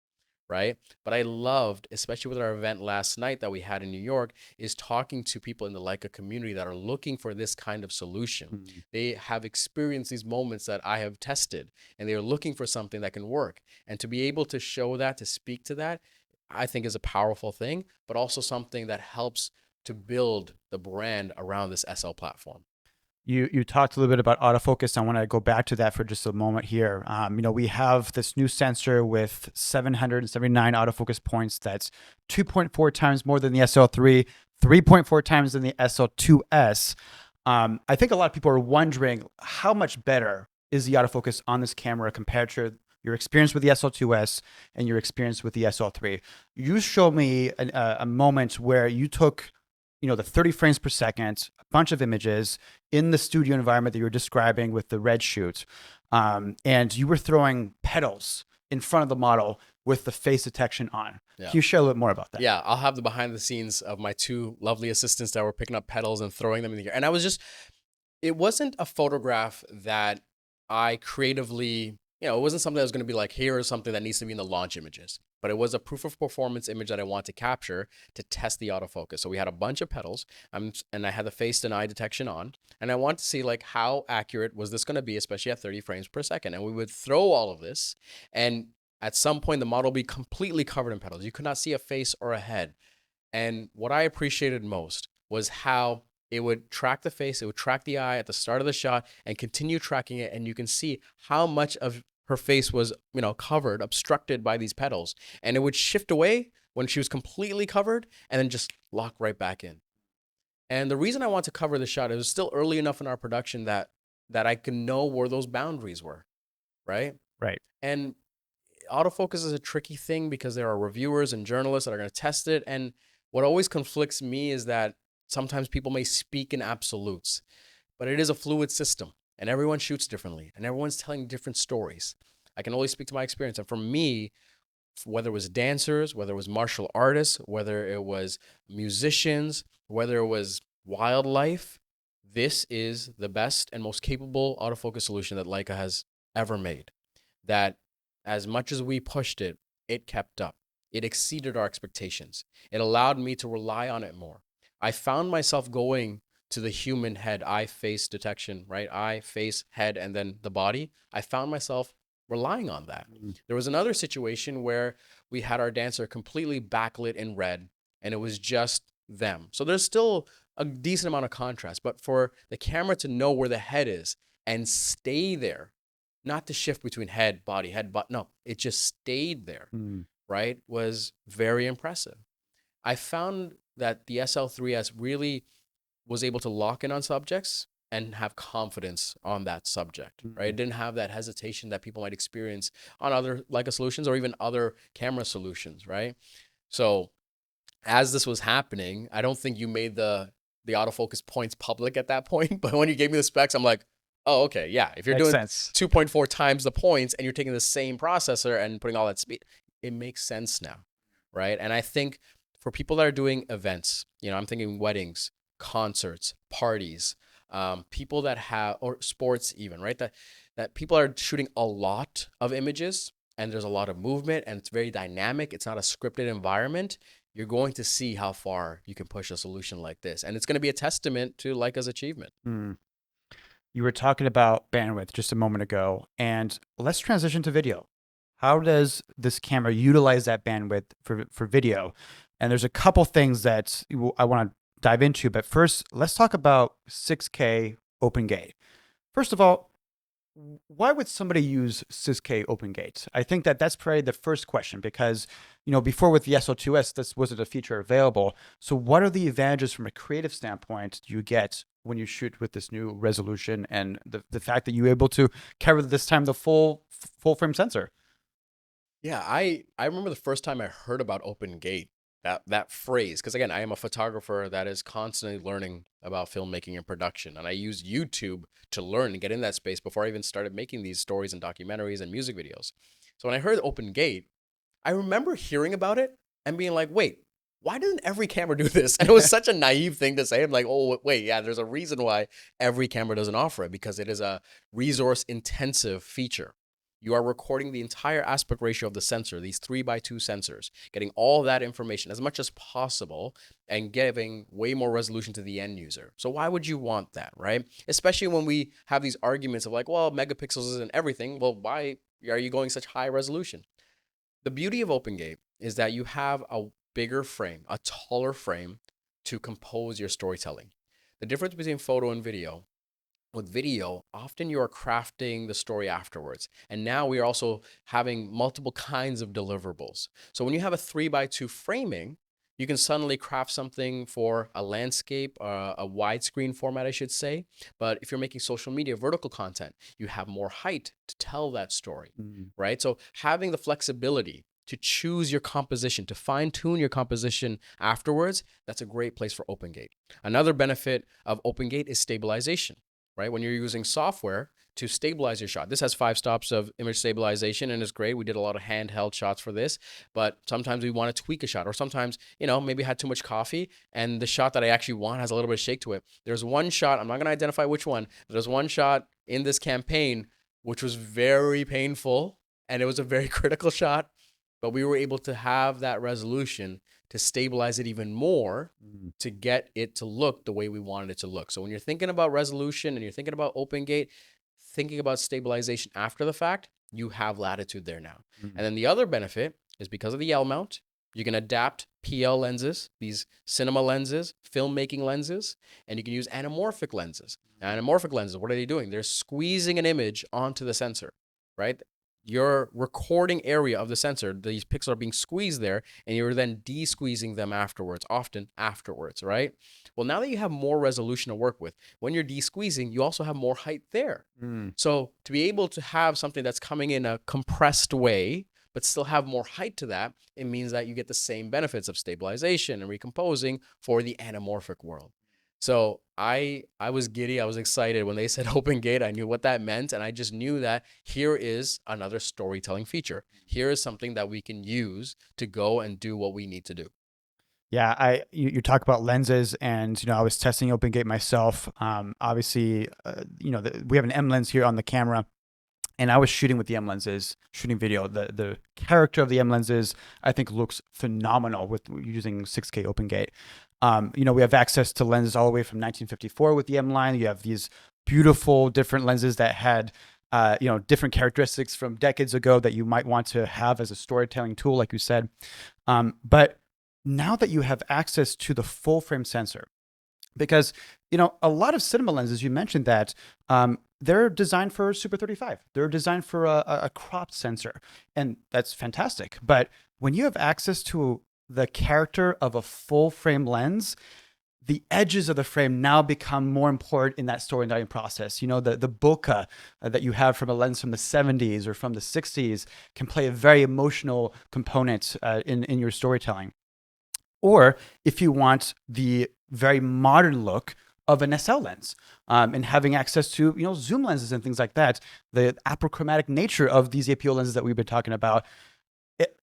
Right? But I loved, especially with our event last night that we had in New York, is talking to people in the Leica community that are looking for this kind of solution. They have experienced these moments that I have tested, and they are looking for something that can work. And to be able to show that, to speak to that, I think is a powerful thing, but also something that helps to build the brand around this SL platform. You talked a little bit about autofocus. I want to go back to that for just a moment here. We have this new sensor with 779 autofocus points. That's 2.4 times more than the SL3, 3.4 times than the SL2S. I think a lot of people are wondering how much better is the autofocus on this camera compared to your experience with the SL2S and your experience with the SL3. You showed me a moment where you took the 30 frames per second, a bunch of images in the studio environment that you were describing with the red shoot. And you were throwing petals in front of the model with the face detection on. Yeah. Can you share a little bit more about that? Yeah, I'll have the behind the scenes of my two lovely assistants that were picking up petals and throwing them in the air. And it wasn't a photograph that I creatively, it wasn't something that was going to be like, here is something that needs to be in the launch images. But it was a proof of performance image that I want to capture to test the autofocus. So we had a bunch of petals, and I had the face and eye detection on, and I wanted to see like how accurate was this going to be, especially at 30 frames per second. And we would throw all of this, and at some point the model would be completely covered in petals. You could not see a face or a head. And what I appreciated most was how it would track the face, it would track the eye at the start of the shot and continue tracking it, and you can see how much of her face was, covered, obstructed by these petals. And it would shift away when she was completely covered and then just lock right back in. And the reason I want to cover the shot, it was still early enough in our production that I could know where those boundaries were, right? Right. And autofocus is a tricky thing because there are reviewers and journalists that are going to test it. And what always conflicts me is that sometimes people may speak in absolutes, but it is a fluid system. And everyone shoots differently, and everyone's telling different stories. I can only speak to my experience. And for me, whether it was dancers, whether it was martial artists, whether it was musicians, whether it was wildlife, this is the best and most capable autofocus solution that Leica has ever made. That as much as we pushed it, it kept up. It exceeded our expectations. It allowed me to rely on it more. I found myself going to the human head, eye, face detection, right? Eye, face, head, and then the body. I found myself relying on that. There was another situation where we had our dancer completely backlit in red, and it was just them. So there's still a decent amount of contrast, but for the camera to know where the head is and stay there, not to shift between head, body, no, it just stayed there, right? Was very impressive. I found that the SL3-S really was able to lock in on subjects and have confidence on that subject, right? It didn't have that hesitation that people might experience on other Leica solutions or even other camera solutions, right? So as this was happening, I don't think you made the autofocus points public at that point, but when you gave me the specs, I'm like, oh, okay, yeah. If you're doing 2.4 times the points and you're taking the same processor and putting all that speed, it makes sense now, right? And I think for people that are doing events, I'm thinking weddings, concerts, parties, people that have, or sports even, right? That people are shooting a lot of images and there's a lot of movement and it's very dynamic. It's not a scripted environment. you're going to see how far you can push a solution like this. And it's going to be a testament to Leica's achievement. Mm. You were talking about bandwidth just a moment ago, and let's transition to video. How does this camera utilize that bandwidth for video? And there's a couple things that I want to dive into, but first, let's talk about 6K open gate. First of all, why would somebody use 6K open gate? I think that that's probably the first question because, before with the SL2S, this wasn't a feature available. So what are the advantages from a creative standpoint you get when you shoot with this new resolution and the fact that you're able to carry this time the full frame sensor? Yeah, I remember the first time I heard about open gate, that phrase, because again, I am a photographer that is constantly learning about filmmaking and production, and I use YouTube to learn and get in that space before I even started making these stories and documentaries and music videos. So when I heard open gate, I remember hearing about it and being like, wait, why doesn't every camera do this? And it was such a naive thing to say. I'm like, oh, wait, yeah, there's a reason why every camera doesn't offer it, because it is a resource intensive feature. You are recording the entire aspect ratio of the sensor, these 3x2 sensors, getting all that information as much as possible and giving way more resolution to the end user. So why would you want that, right? Especially when we have these arguments of like, well, megapixels isn't everything. Well, why are you going such high resolution? The beauty of OpenGate is that you have a bigger frame, a taller frame to compose your storytelling. The difference between photo and video, with video, often you are crafting the story afterwards. And now we are also having multiple kinds of deliverables. So when you have a 3x2 framing, you can suddenly craft something for a landscape, a widescreen format, I should say. But if you're making social media vertical content, you have more height to tell that story, right? So having the flexibility to choose your composition, to fine tune your composition afterwards, that's a great place for OpenGate. Another benefit of OpenGate is stabilization, right? When you're using software to stabilize your shot. This has 5 stops of image stabilization and it's great. We did a lot of handheld shots for this, but sometimes we want to tweak a shot, or sometimes, maybe I had too much coffee and the shot that I actually want has a little bit of shake to it. There's one shot, I'm not going to identify which one. There's one shot in this campaign which was very painful and it was a very critical shot, but we were able to have that resolution to stabilize it even more to get it to look the way we wanted it to look. So when you're thinking about resolution and you're thinking about OpenGate, thinking about stabilization after the fact, you have latitude there now. And then the other benefit is because of the L mount, you can adapt PL lenses, these cinema lenses, filmmaking lenses, and you can use anamorphic lenses. Anamorphic lenses, what are they doing? They're squeezing an image onto the sensor, right? Your recording area of the sensor, these pixels are being squeezed there, and you're then de-squeezing them afterwards, often afterwards, right? Well, now that you have more resolution to work with, when you're de-squeezing, you also have more height there. So to be able to have something that's coming in a compressed way, but still have more height to that, it means that you get the same benefits of stabilization and recomposing for the anamorphic world. So I was giddy. I was excited when they said open gate. I knew what that meant. And I just knew that here is another storytelling feature. Here is something that we can use to go and do what we need to do. Yeah, you talk about lenses, and I was testing open gate myself. Obviously, we have an M lens here on the camera, and I was shooting with the M lenses, shooting video. The character of the M lenses, I think, looks phenomenal with using 6K open gate. We have access to lenses all the way from 1954 with the M line. You have these beautiful different lenses that had different characteristics from decades ago that you might want to have as a storytelling tool, like you said. But now that you have access to the full frame sensor, because a lot of cinema lenses, you mentioned that they're designed for Super 35. They're designed for a cropped sensor, and that's fantastic. But when you have access to the character of a full frame lens, the edges of the frame now become more important in that storytelling process. The bokeh that you have from a lens from the 70s or from the 60s can play a very emotional component in your storytelling. Or if you want the very modern look of an SL lens, and having access to zoom lenses and things like that, the apochromatic nature of these APO lenses that we've been talking about, it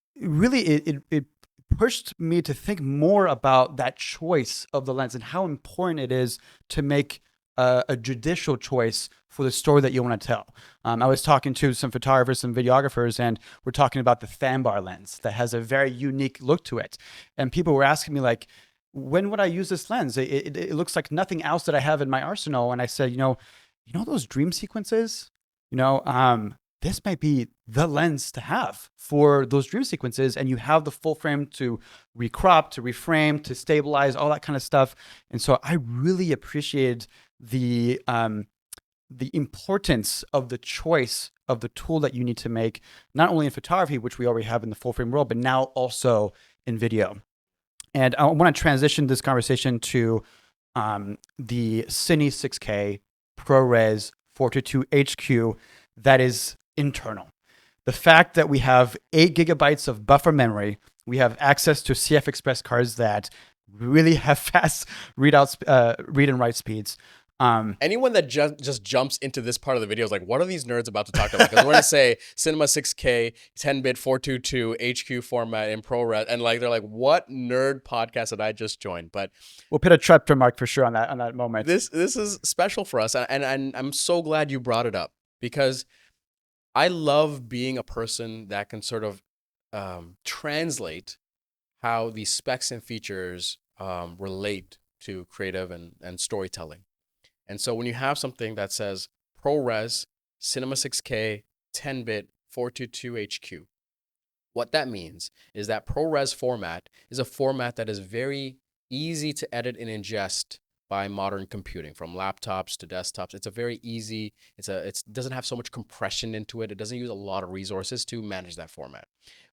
pushed me to think more about that choice of the lens and how important it is to make a judicial choice for the story that you want to tell. I was talking to some photographers, some videographers, and we're talking about the fan bar lens that has a very unique look to it. And people were asking me like, when would I use this lens? It looks like nothing else that I have in my arsenal. And I said, you know those dream sequences, this might be the lens to have for those dream sequences. And you have the full frame to recrop, to reframe, to stabilize, all that kind of stuff. And so I really appreciated the importance of the choice of the tool that you need to make, not only in photography, which we already have in the full frame world, but now also in video. And I want to transition this conversation to the Cine 6K ProRes 422 HQ that is internal. The fact that we have 8 gigabytes of buffer memory, we have access to CF Express cards that really have fast read and write speeds. Anyone that just jumps into this part of the video is like, what are these nerds about to talk about? Because we're going to say Cinema 6K, 10-bit 422 HQ format in ProRes. And like, they're like, what nerd podcast did I just join? But we'll put a chapter mark for sure on that moment. This is special for us. And I'm so glad you brought it up, because I love being a person that can sort of translate how these specs and features relate to creative and storytelling. And so when you have something that says ProRes, Cinema 6K, 10-bit, 422 HQ, what that means is that ProRes format is a format that is very easy to edit and ingest by modern computing, from laptops to desktops. It's a very easy, it doesn't have so much compression into it. It doesn't use a lot of resources to manage that format.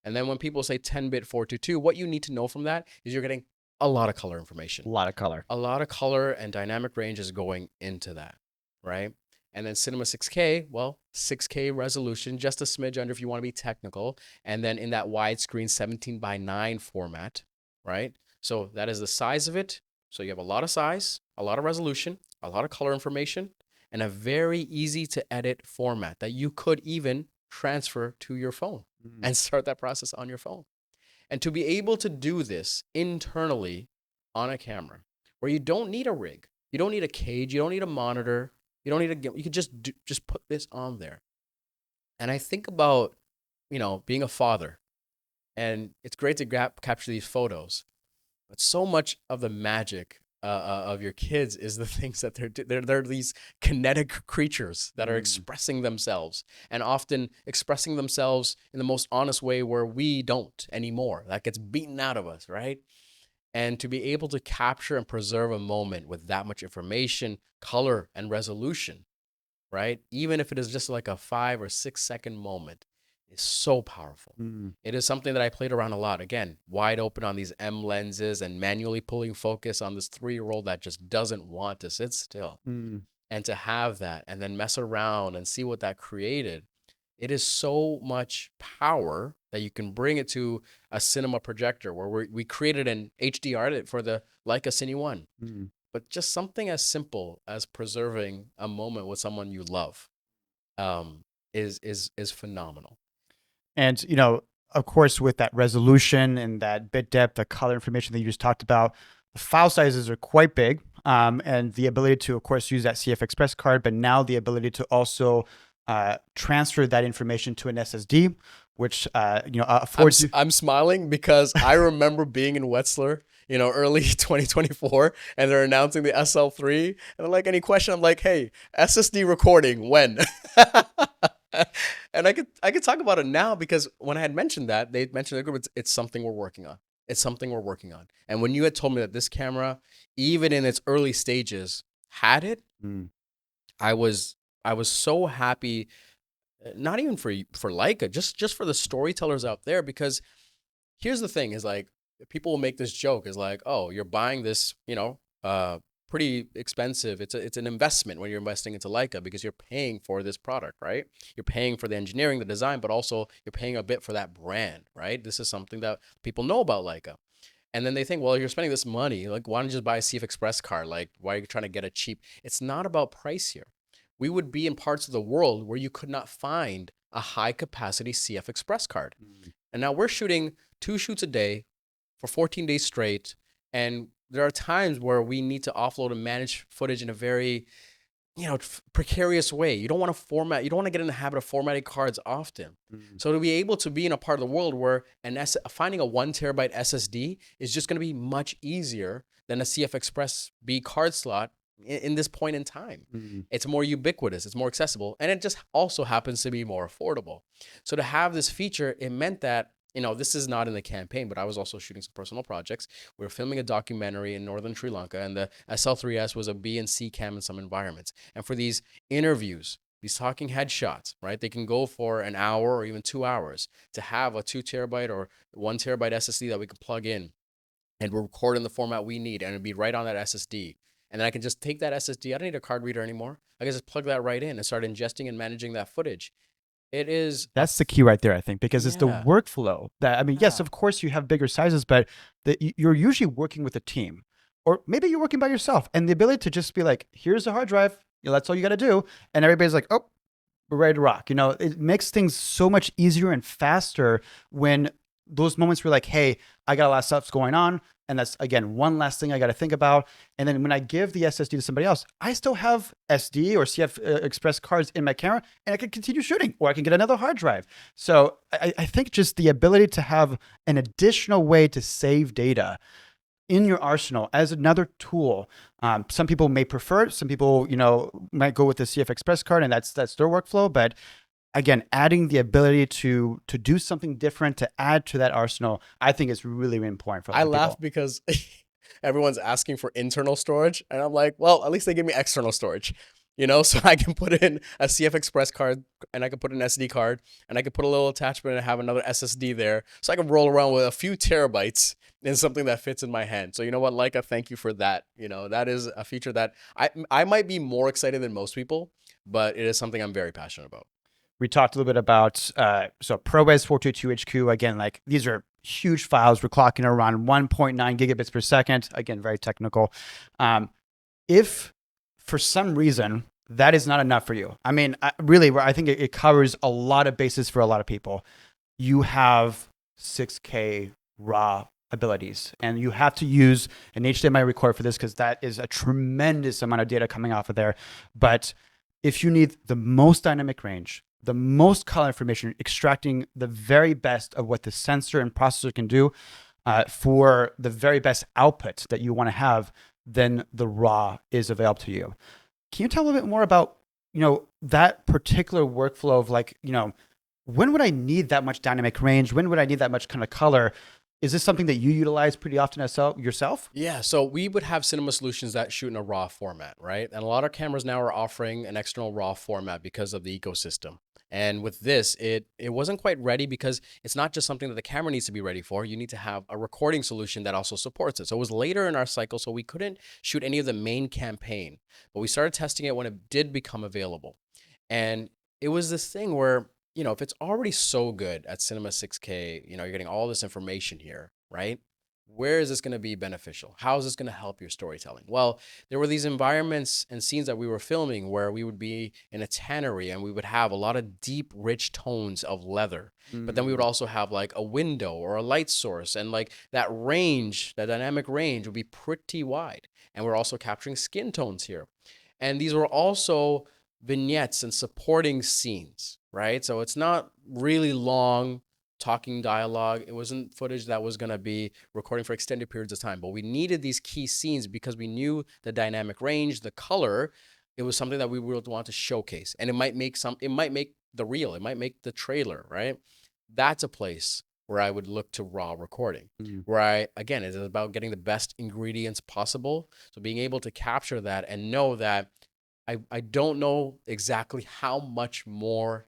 And then when people say 10-bit 422, what you need to know from that is you're getting a lot of color information. A lot of color. A lot of color and dynamic range is going into that, right? And then Cinema 6K, well, 6K resolution, just a smidge under if you want to be technical. And then in that widescreen 17:9 format, right? So that is the size of it. So you have a lot of size, a lot of resolution, a lot of color information, and a very easy to edit format that you could even transfer to your phone and start that process on your phone. And to be able to do this internally on a camera, where you don't need a rig, you don't need a cage, you don't need a monitor, you don't need you can just put this on there. And I think about, being a father, and it's great to capture these photos, but so much of the magic of your kids is the things that they're these kinetic creatures that are expressing themselves, and often expressing themselves in the most honest way where we don't anymore. That gets beaten out of us, right? And to be able to capture and preserve a moment with that much information, color, and resolution, right? Even if it is just like a 5 or 6 second moment, is so powerful. It is something that I played around a lot. Again, wide open on these M lenses and manually pulling focus on this 3-year-old that just doesn't want to sit still. And to have that and then mess around and see what that created, it is so much power that you can bring it to a cinema projector, where we created an HDR edit for the Leica Cine 1. But just something as simple as preserving a moment with someone you love is phenomenal. And, of course, with that resolution and that bit depth, the color information that you just talked about, the file sizes are quite big, and the ability to, of course, use that CF Express card, but now the ability to also transfer that information to an SSD, which, affords you. I'm smiling because I remember being in Wetzlar, early 2024, and they're announcing the SL3, and they're like, any question? I'm like, hey, SSD recording, when? And I could talk about it now, because when I had mentioned that, they mentioned it's something we're working on. It's something we're working on. And when you had told me that this camera, even in its early stages, had it, I was so happy. Not even for Leica, just for the storytellers out there, because here's the thing: is like, people will make this joke, is like, oh, you're buying this, pretty expensive. It's an investment when you're investing into Leica, because you're paying for this product, right? You're paying for the engineering, the design, but also you're paying a bit for that brand, right? This is something that people know about Leica. And then they think, well, you're spending this money, like, why don't you just buy a CF Express card? Like, why are you trying to get it cheap? It's not about price here. We would be in parts of the world where you could not find a high capacity CF Express card. And now we're shooting 2 shoots a day for 14 days straight. And there are times where we need to offload and manage footage in a very, precarious way. You don't want to format, you don't want to get in the habit of formatting cards often. Mm. So to be able to be in a part of the world where finding a 1 terabyte SSD is just going to be much easier than a CF Express B card slot in this point in time. Mm. It's more ubiquitous, it's more accessible, and it just also happens to be more affordable. So to have this feature, it meant that, this is not in the campaign, but I was also shooting some personal projects. We were filming a documentary in northern Sri Lanka, and the SL3-S was a B and C cam in some environments. And for these interviews, these talking headshots, right? They can go for an hour or even 2 hours. To have a 2 terabyte or 1 terabyte SSD that we can plug in and we'll record in the format we need, and it'll be right on that SSD. And then I can just take that SSD. I don't need a card reader anymore. I can just plug that right in and start ingesting and managing that footage. It is That's the key right there, I think, because it's the Yeah. workflow that, I mean, yes, Yeah. of course you have bigger sizes, but you're usually working with a team, or maybe you're working by yourself, and the ability to just be like, here's the hard drive, that's all you got to do. And everybody's like, oh, we're ready to rock. It makes things so much easier and faster when those moments where like, hey, I got a lot of stuff going on. And that's, again, one last thing I got to think about. And then when I give the SSD to somebody else, I still have SD or CF Express cards in my camera, and I can continue shooting, or I can get another hard drive. So I think just the ability to have an additional way to save data in your arsenal as another tool. Some people may prefer it. Some people, might go with the CF Express card, and that's their workflow. But again, adding the ability to do something different, to add to that arsenal, I think is really, really important for a lot I of laugh people. because everyone's asking for internal storage, and I'm like, well, at least they give me external storage, so I can put in a CF Express card, and I can put an SD card, and I can put a little attachment and have another SSD there, so I can roll around with a few terabytes in something that fits in my hand. So you know what, Leica, thank you for that. That is a feature that I might be more excited than most people, but it is something I'm very passionate about. We talked a little bit about so ProRes 422HQ. Again, like these are huge files. We're clocking around 1.9 gigabits per second. Again, very technical. If for some reason that is not enough for you, I mean, really, I think it covers a lot of bases for a lot of people. You have 6K raw abilities, and you have to use an HDMI recorder for this because that is a tremendous amount of data coming off of there. But if you need the most dynamic range, the most color information, extracting the very best of what the sensor and processor can do for the very best output that you want to have, then the raw is available to you. Can you tell a little bit more about, that particular workflow of like, when would I need that much dynamic range? When would I need that much kind of color? Is this something that you utilize pretty often yourself? Yeah, so we would have cinema solutions that shoot in a RAW format, right? And a lot of cameras now are offering an external RAW format because of the ecosystem. And with this, it wasn't quite ready because it's not just something that the camera needs to be ready for. You need to have a recording solution that also supports it. So it was later in our cycle, so we couldn't shoot any of the main campaign, but we started testing it when it did become available. And it was this thing where, if it's already so good at Cinema 6K, you're getting all this information here, right? Where is this going to be beneficial? How is this going to help your storytelling? Well, there were these environments and scenes that we were filming where we would be in a tannery and we would have a lot of deep, rich tones of leather. But then we would also have like a window or a light source, and like that range, that dynamic range would be pretty wide. And we're also capturing skin tones here. And these were also vignettes and supporting scenes, right? So it's not really long talking dialogue. It wasn't footage that was going to be recording for extended periods of time, but we needed these key scenes because we knew the dynamic range, the color. It was something that we would want to showcase, and it might make the reel, it might make the trailer, right? That's a place where I would look to raw recording, where again, it is about getting the best ingredients possible. So being able to capture that and know that I don't know exactly how much more,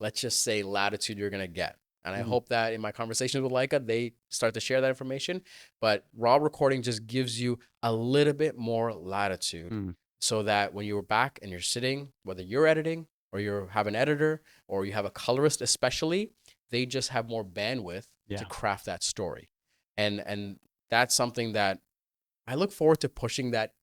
let's just say, latitude you're going to get. And I hope that in my conversations with Leica, they start to share that information. But raw recording just gives you a little bit more latitude so that when you're back and you're sitting, whether you're editing or you have an editor or you have a colorist especially, they just have more bandwidth to craft that story. And that's something that I look forward to pushing that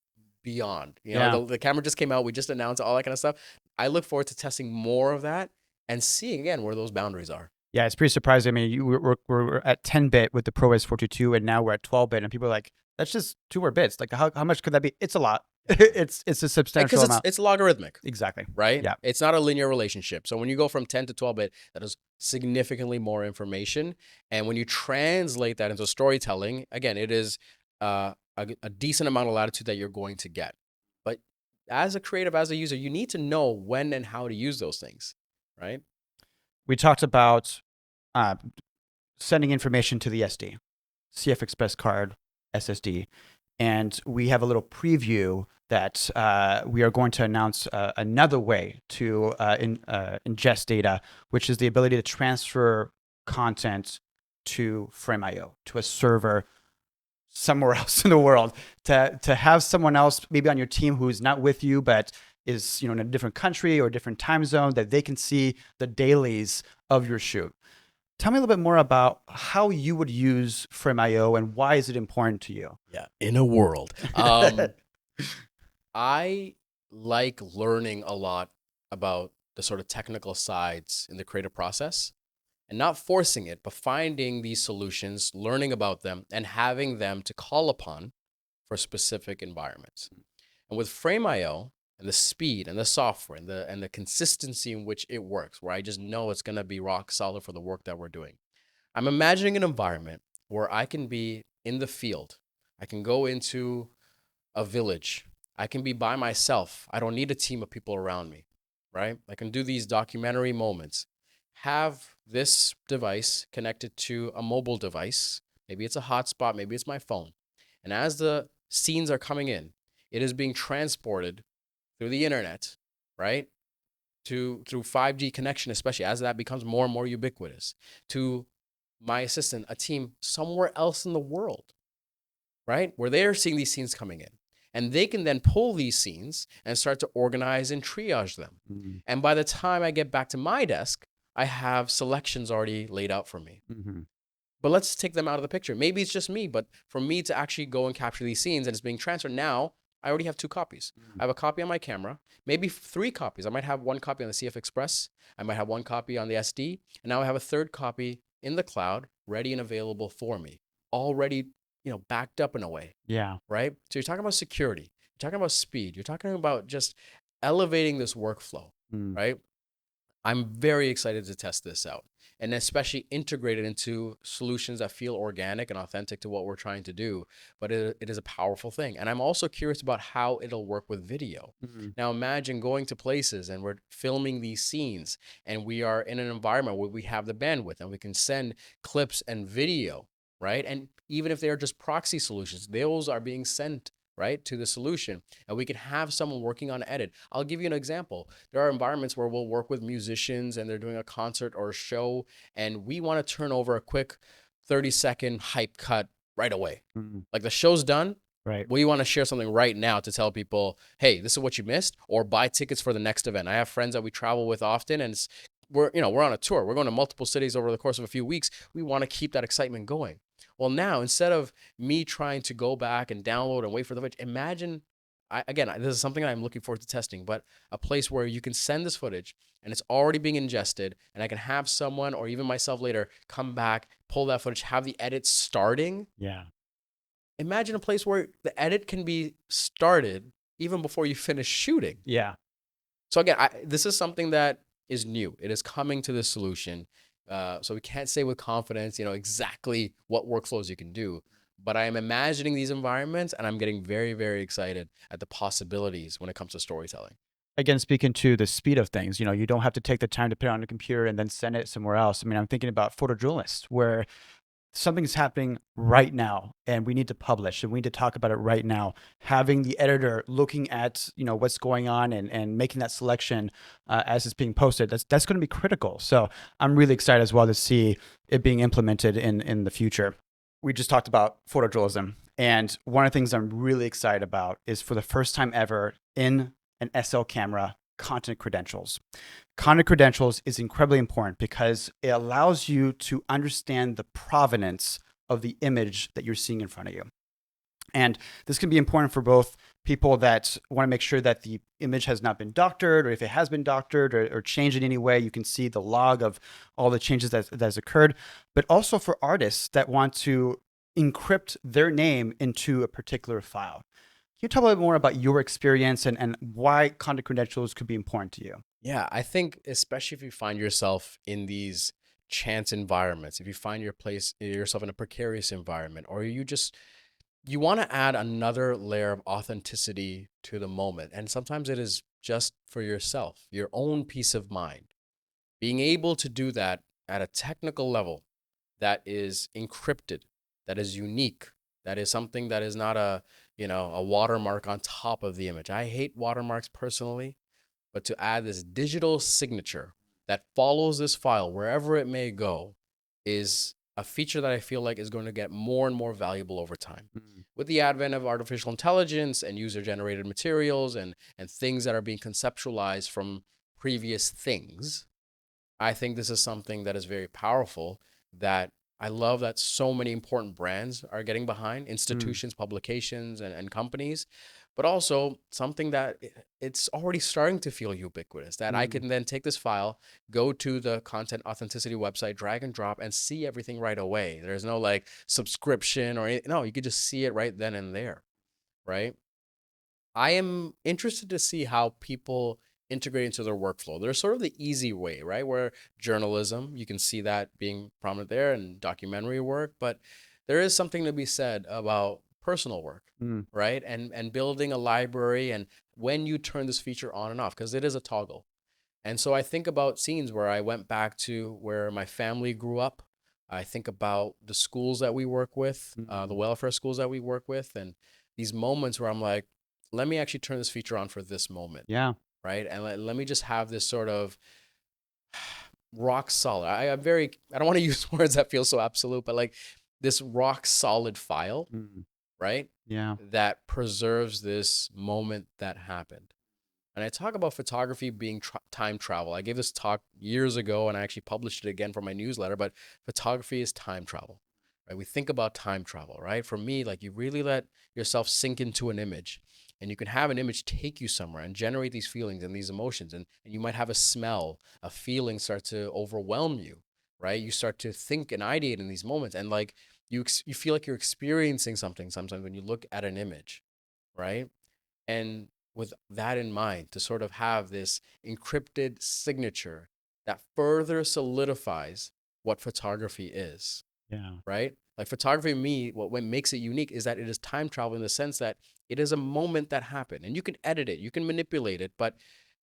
beyond. The camera just came out. We just announced all that kind of stuff. I look forward to testing more of that and seeing again where those boundaries are. Yeah, it's pretty surprising. I mean, we're at 10-bit with the ProRes 422, and now we're at 12-bit, and people are like, That's just 2 more bits. Like how much could that be? It's a lot. It's a substantial Because amount. it's logarithmic, Exactly. right? Yeah. It's not a linear relationship. So when you go from 10 to 12-bit, that is significantly more information. And when you translate that into storytelling, again, it is a decent amount of latitude that you're going to get. But as a creative, as a user, you need to know when and how to use those things, right? We talked about sending information to the SD, CF Express card, SSD. And we have a little preview that we are going to announce another way to ingest data, which is the ability to transfer content to Frame.io, to a server somewhere else in the world, to have someone else maybe on your team who's not with you, but is in a different country or a different time zone, that they can see the dailies of your shoot. Tell me a little bit more about how you would use Frame.io and why is it important to you? Yeah, in a world. I like learning a lot about the sort of technical sides in the creative process and not forcing it, but finding these solutions, learning about them, and having them to call upon for specific environments. And with Frame.io and the speed and the software and the consistency in which it works, where I just know it's going to be rock solid for the work that we're doing, I'm imagining an environment where I can be in the field. I can go into a village. I can be by myself. I don't need a team of people around me, right? I can do these documentary moments. Have this device connected to a mobile device. Maybe it's a hotspot, maybe it's my phone. And as the scenes are coming in, it is being transported through the internet, right? Through 5G connection, especially as that becomes more and more ubiquitous, to my assistant, a team somewhere else in the world, right? Where they're seeing these scenes coming in. And they can then pull these scenes and start to organize and triage them. Mm-hmm. And by the time I get back to my desk, I have selections already laid out for me. Mm-hmm. But let's take them out of the picture. Maybe it's just me, but for me to actually go and capture these scenes and it's being transferred now, I already have 2 copies. I have a copy on my camera, maybe 3 copies. I might have 1 copy on the CF Express. I might have 1 copy on the SD. And now I have a 3rd copy in the cloud, ready and available for me, already, backed up in a way. Yeah. Right? So you're talking about security. You're talking about speed. You're talking about just elevating this workflow, right? I'm very excited to test this out and especially integrate it into solutions that feel organic and authentic to what we're trying to do. But it is a powerful thing. And I'm also curious about how it'll work with video. Mm-hmm. Now imagine going to places and we're filming these scenes and we are in an environment where we have the bandwidth and we can send clips and video, right? And even if they are just proxy solutions, those are being sent right to the solution, and we can have someone working on edit. I'll give you an example. There are environments where we'll work with musicians and they're doing a concert or a show, and we want to turn over a quick 30-second hype cut right away. Like the show's done, right? We want to share something right now to tell people, hey, this is what you missed, or buy tickets for the next event. I have friends that we travel with often, and we're on a tour. We're going to multiple cities over the course of a few weeks. We want to keep that excitement going. Well, now, instead of me trying to go back and download and wait for the footage, imagine, this is something I'm looking forward to testing, but a place where you can send this footage and it's already being ingested, and I can have someone or even myself later come back, pull that footage, have the edit starting. Yeah. Imagine a place where the edit can be started even before you finish shooting. Yeah. So again, this is something that is new. It is coming to this solution. So we can't say with confidence, exactly what workflows you can do. But I am imagining these environments, and I'm getting very, very excited at the possibilities when it comes to storytelling. Again, speaking to the speed of things, you don't have to take the time to put it on a computer and then send it somewhere else. I mean, I'm thinking about photojournalists where something's happening right now and we need to publish and we need to talk about it right now. Having the editor looking at, what's going on and making that selection as it's being posted, that's going to be critical. So I'm really excited as well to see it being implemented in the future. We just talked about photojournalism, and one of the things I'm really excited about is for the first time ever in an SL camera, content credentials. Content credentials is incredibly important because it allows you to understand the provenance of the image that you're seeing in front of you. And this can be important for both people that want to make sure that the image has not been doctored, or if it has been doctored or changed in any way, you can see the log of all the changes that has occurred, but also for artists that want to encrypt their name into a particular file. Can you talk a little bit more about your experience and why content credentials could be important to you? Yeah, I think especially if you find yourself in these chance environments, if you find yourself in a precarious environment, or you want to add another layer of authenticity to the moment. And sometimes it is just for yourself, your own peace of mind. Being able to do that at a technical level that is encrypted, that is unique, that is something that is not a watermark on top of the image. I hate watermarks personally, but to add this digital signature that follows this file wherever it may go is a feature that I feel like is going to get more and more valuable over time. With the advent of artificial intelligence and user-generated materials and things that are being conceptualized from previous things, I think this is something that is very powerful, that I love that so many important brands are getting behind, institutions, publications, and companies, but also something that it's already starting to feel ubiquitous, that I can then take this file, go to the content authenticity website, drag and drop, and see everything right away. There's no like subscription or anything. No, you could just see it right then and there, right? I am interested to see how people integrate into their workflow. There's sort of the easy way, right? Where journalism, you can see that being prominent there, and documentary work, but there is something to be said about personal work, right? And building a library, and when you turn this feature on and off, because it is a toggle. And so I think about scenes where I went back to where my family grew up. I think about the schools that we work with, the welfare schools that we work with, and these moments where I'm like, let me actually turn this feature on for this moment. Yeah. Right. And let me just have this sort of rock solid. I don't want to use words that feel so absolute, but like this rock solid file, right? Yeah. That preserves this moment that happened. And I talk about photography being time travel. I gave this talk years ago and I actually published it again for my newsletter, but photography is time travel, right? We think about time travel, right? For me, like you really let yourself sink into an image, and you can have an image take you somewhere and generate these feelings and these emotions. And you might have a smell, a feeling start to overwhelm you, right? You start to think and ideate in these moments. And like you feel like you're experiencing something sometimes when you look at an image, right? And with that in mind, to sort of have this encrypted signature that further solidifies what photography is, Yeah. right? Like photography, me, what makes it unique is that it is time travel in the sense that it is a moment that happened, and you can edit it, you can manipulate it, but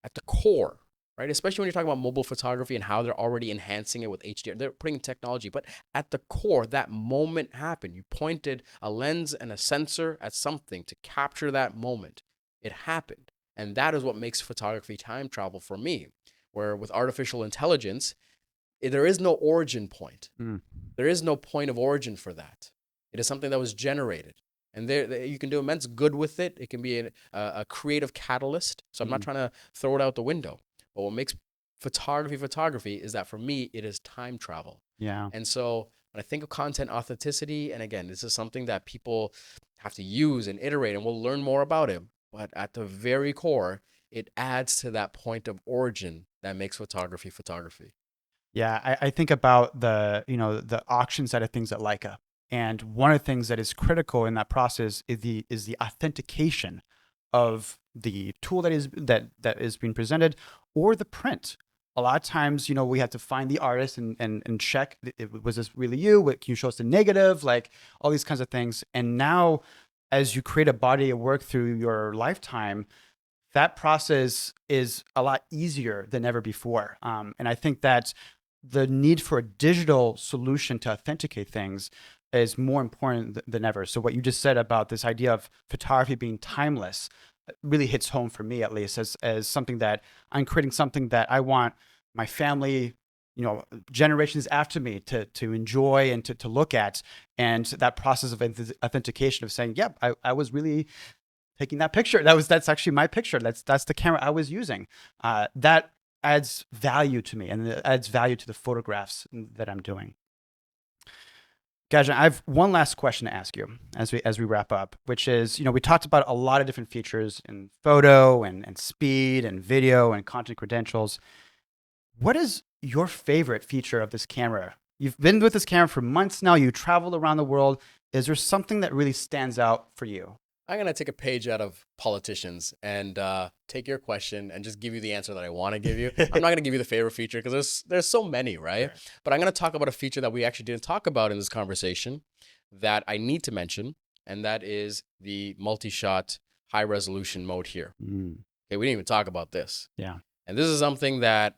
at the core, right? Especially when you're talking about mobile photography and how they're already enhancing it with HDR, they're putting technology, but at the core, that moment happened. You pointed a lens and a sensor at something to capture that moment. It happened. And that is what makes photography time travel for me, where with artificial intelligence, there is no origin point. There is no point of origin for that. It is something that was generated. And there you can do immense good with it. It can be a creative catalyst. So I'm not trying to throw it out the window. But what makes photography is that for me, it is time travel. Yeah. And so when I think of content authenticity, and again, this is something that people have to use and iterate, and we'll learn more about it. But at the very core, it adds to that point of origin that makes photography photography. Yeah, I think about the auction side of things at Leica, and one of the things that is critical in that process is the authentication of the tool that is being presented, or the print. A lot of times, we have to find the artist and check, was this really you? Can you show us the negative? Like all these kinds of things. And now, as you create a body of work through your lifetime, that process is a lot easier than ever before. And I think that the need for a digital solution to authenticate things is more important than ever. So what you just said about this idea of photography being timeless really hits home for me, at least, as something that I'm creating something that I want my family, generations after me to enjoy and to look at. And that process of authentication of saying, yep, I was really taking that picture. That's actually my picture. That's the camera I was using. That adds value to me, and it adds value to the photographs that I'm doing. Gajan, I have one last question to ask you as we wrap up, which is, we talked about a lot of different features in photo and speed and video and content credentials. What is your favorite feature of this camera? You've been with this camera for months now. You traveled around the world. is there something that really stands out for you? I'm going to take a page out of politicians and take your question and just give you the answer that I want to give you. I'm not going to give you the favorite feature because there's so many, right? Sure. But I'm going to talk about a feature that we actually didn't talk about in this conversation that I need to mention, and that is the multi-shot high resolution mode here. Mm. Okay, we didn't even talk about this. Yeah. And this is something that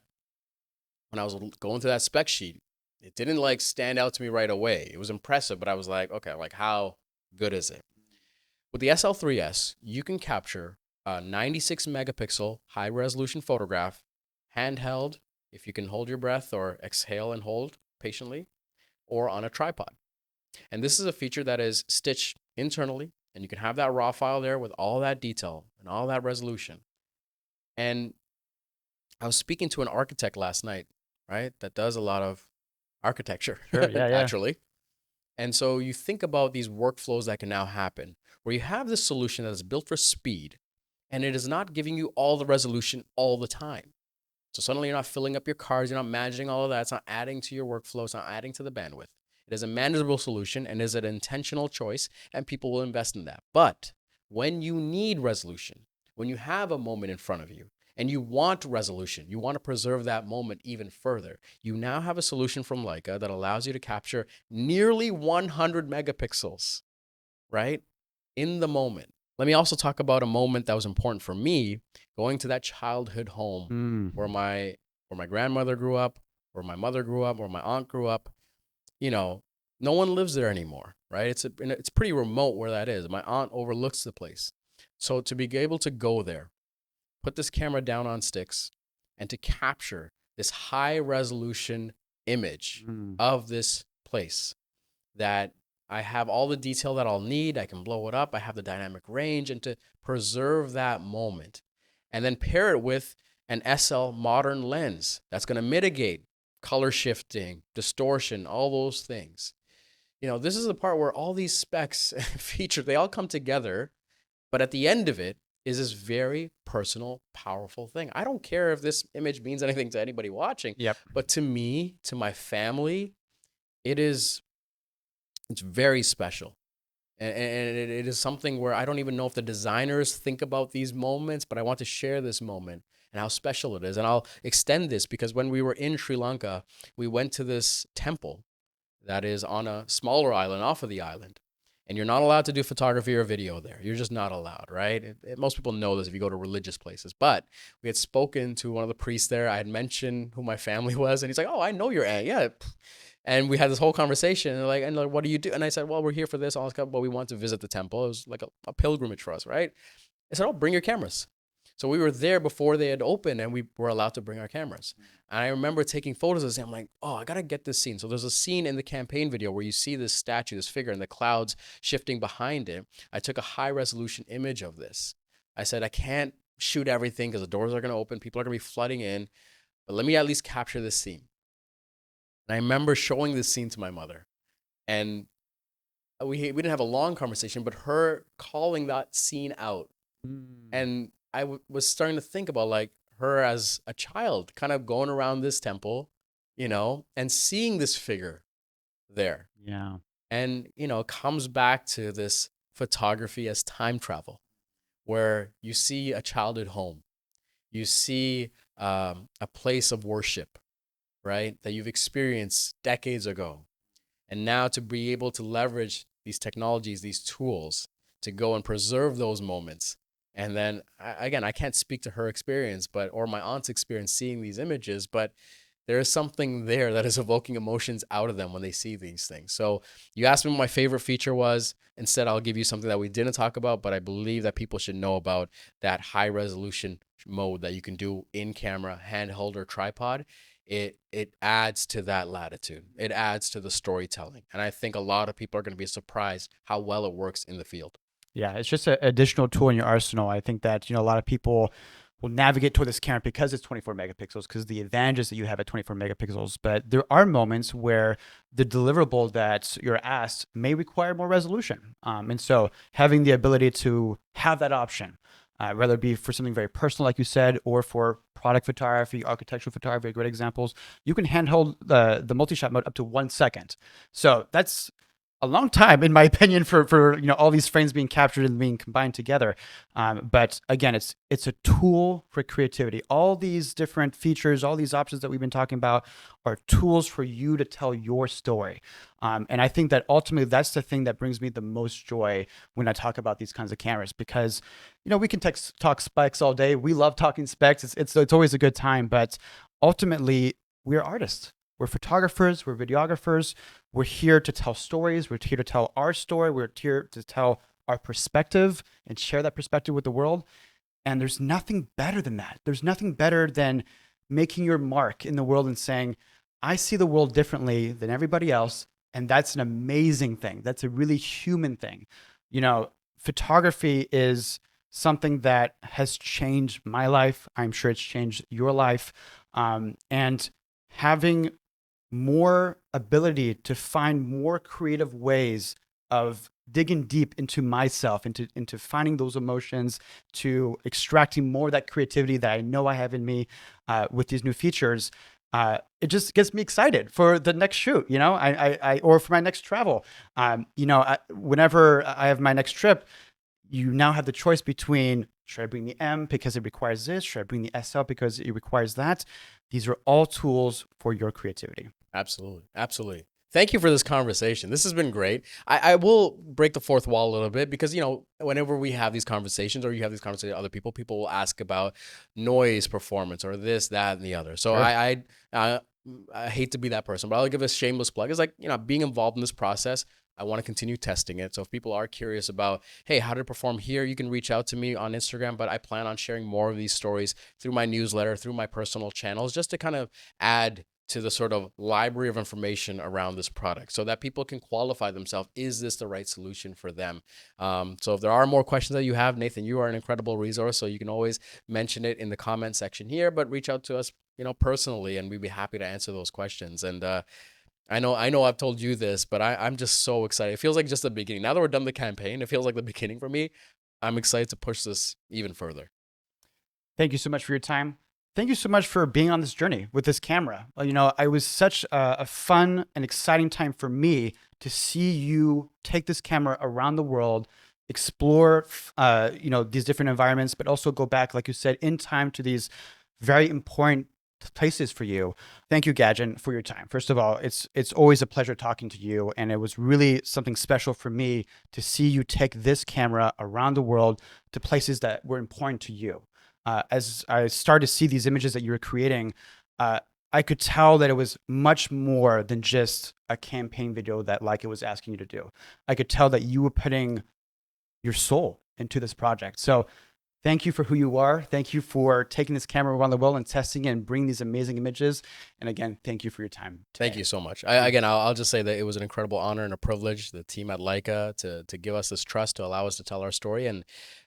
when I was going through that spec sheet, it didn't like stand out to me right away. It was impressive, but I was like, okay, like how good is it? With the SL3-S, you can capture a 96 megapixel high resolution photograph, handheld, if you can hold your breath or exhale and hold patiently, or on a tripod. And this is a feature that is stitched internally, and you can have that raw file there with all that detail and all that resolution. And I was speaking to an architect last night, right, that does a lot of architecture, Sure. Yeah. naturally. And so you think about these workflows that can now happen where you have this solution that is built for speed and it is not giving you all the resolution all the time. So suddenly you're not filling up your cards, you're not managing all of that. It's not adding to your workflow, it's not adding to the bandwidth. It is a manageable solution and is an intentional choice, and people will invest in that. But when you need resolution, when you have a moment in front of you, and you want resolution, you want to preserve that moment even further, you now have a solution from Leica that allows you to capture nearly 100 megapixels, right, in the moment. Let me also talk about a moment that was important for me, going to that childhood home where my grandmother grew up, where my mother grew up, where my aunt grew up. You know, no one lives there anymore, right? It's pretty remote where that is. My aunt overlooks the place. So to be able to go there, put this camera down on sticks, and to capture this high resolution image of this place that I have all the detail that I'll need. I can blow it up. I have the dynamic range, and to preserve that moment and then pair it with an SL modern lens that's going to mitigate color shifting, distortion, all those things. You know, this is the part where all these specs features, they all come together, but at the end of it is this very personal, powerful thing. I don't care if this image means anything to anybody watching, but to me, to my family, it's very special. And it is something where I don't even know if the designers think about these moments, but I want to share this moment and how special it is. And I'll extend this because when we were in Sri Lanka, we went to this temple that is on a smaller island off of the island. And you're not allowed to do photography or video there. You're just not allowed, right? Most people know this if you go to religious places. But we had spoken to one of the priests there. I had mentioned who my family was. And he's like, oh, I know your aunt. Yeah. And we had this whole conversation. And like, what do you do? And I said, well, we're here for this. All this stuff, but we want to visit the temple. It was like a pilgrimage for us, right? I said, oh, bring your cameras. So we were there before they had opened and we were allowed to bring our cameras. And I remember taking photos of this and I'm like, oh, I got to get this scene. So there's a scene in the campaign video where you see this statue, this figure, and the clouds shifting behind it. I took a high resolution image of this. I said, I can't shoot everything because the doors are going to open. People are going to be flooding in. But let me at least capture this scene. And I remember showing this scene to my mother. And we didn't have a long conversation, but her calling that scene out. And I was starting to think about like her as a child kind of going around this temple, you know, and seeing this figure there. Yeah. And, you know, it comes back to this photography as time travel, where you see a childhood home, you see a place of worship, right, that you've experienced decades ago. And now to be able to leverage these technologies, these tools to go and preserve those moments. And then, again, I can't speak to her experience, or my aunt's experience seeing these images, but there is something there that is evoking emotions out of them when they see these things. So you asked me what my favorite feature was. Instead, I'll give you something that we didn't talk about, but I believe that people should know about, that high resolution mode that you can do in camera, handheld, or tripod. It adds to that latitude. It adds to the storytelling. And I think a lot of people are going to be surprised how well it works in the field. Yeah, it's just an additional tool in your arsenal. I think that, a lot of people will navigate toward this camera because it's 24 megapixels, because the advantages that you have at 24 megapixels. But there are moments where the deliverable that you're asked may require more resolution. And so having the ability to have that option, whether it be for something very personal, like you said, or for product photography, architectural photography, great examples, you can handhold the multi-shot mode up to 1 second. So that's a long time, in my opinion, for all these frames being captured and being combined together. But again, it's a tool for creativity. All these different features, all these options that we've been talking about, are tools for you to tell your story. And I think that ultimately that's the thing that brings me the most joy when I talk about these kinds of cameras, because we can talk specs all day. We love talking specs. It's always a good time, but ultimately we're artists. We're photographers, we're videographers. We're here to tell stories. We're here to tell our story. We're here to tell our perspective and share that perspective with the world. And there's nothing better than that. There's nothing better than making your mark in the world and saying, I see the world differently than everybody else. And that's an amazing thing. That's a really human thing. Photography is something that has changed my life. I'm sure it's changed your life. And having more ability to find more creative ways of digging deep into myself, into finding those emotions, to extracting more of that creativity that I know I have in me with these new features. It just gets me excited for the next shoot, or for my next travel. Whenever I have my next trip, you now have the choice between, should I bring the M because it requires this? Should I bring the SL because it requires that? These are all tools for your creativity. Absolutely. Absolutely. Thank you for this conversation. This has been great. I will break the fourth wall a little bit because, whenever we have these conversations or you have these conversations with other people, people will ask about noise performance or this, that, and the other. So sure. I hate to be that person, but I'll give a shameless plug. It's like, being involved in this process, I want to continue testing it. So if people are curious about, hey, how did it perform here? You can reach out to me on Instagram, but I plan on sharing more of these stories through my newsletter, through my personal channels, just to kind of add to the sort of library of information around this product so that people can qualify themselves. Is this the right solution for them? So if there are more questions that you have, Nathan, you are an incredible resource. So you can always mention it in the comment section here, but reach out to us, personally, and we'd be happy to answer those questions. And I know I've told you this, but I'm just so excited. It feels like just the beginning. Now that we're done the campaign, it feels like the beginning for me. I'm excited to push this even further. Thank you so much for your time. Thank you so much for being on this journey with this camera. It was such a fun and exciting time for me to see you take this camera around the world, explore, these different environments, but also go back, like you said, in time to these very important places for you. Thank you, Gajan, for your time. First of all, it's always a pleasure talking to you, and it was really something special for me to see you take this camera around the world to places that were important to you. As I started to see these images that you were creating, I could tell that it was much more than just a campaign video that Leica was asking you to do. I could tell that you were putting your soul into this project. So thank you for who you are. Thank you for taking this camera around the world and testing it and bringing these amazing images. And again, thank you for your time today. Thank you so much. I'll just say that it was an incredible honor and a privilege, the team at Leica, to give us this trust to allow us to tell our story. And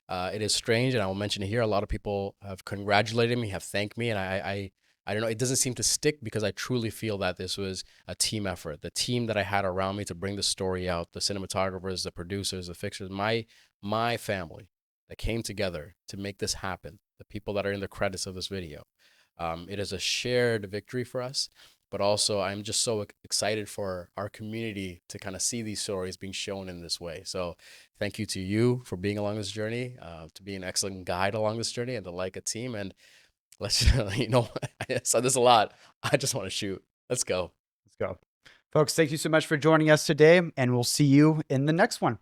it is strange, and I will mention it here, a lot of people have congratulated me, have thanked me, and I don't know, it doesn't seem to stick because I truly feel that this was a team effort. The team that I had around me to bring the story out, the cinematographers, the producers, the fixers, my family that came together to make this happen, the people that are in the credits of this video. It is a shared victory for us. But also, I'm just so excited for our community to kind of see these stories being shown in this way. So thank you to you for being along this journey, to be an excellent guide along this journey, and the Leica team. And let's, I said this a lot. I just want to shoot. Let's go. Let's go. Folks, thank you so much for joining us today, and we'll see you in the next one.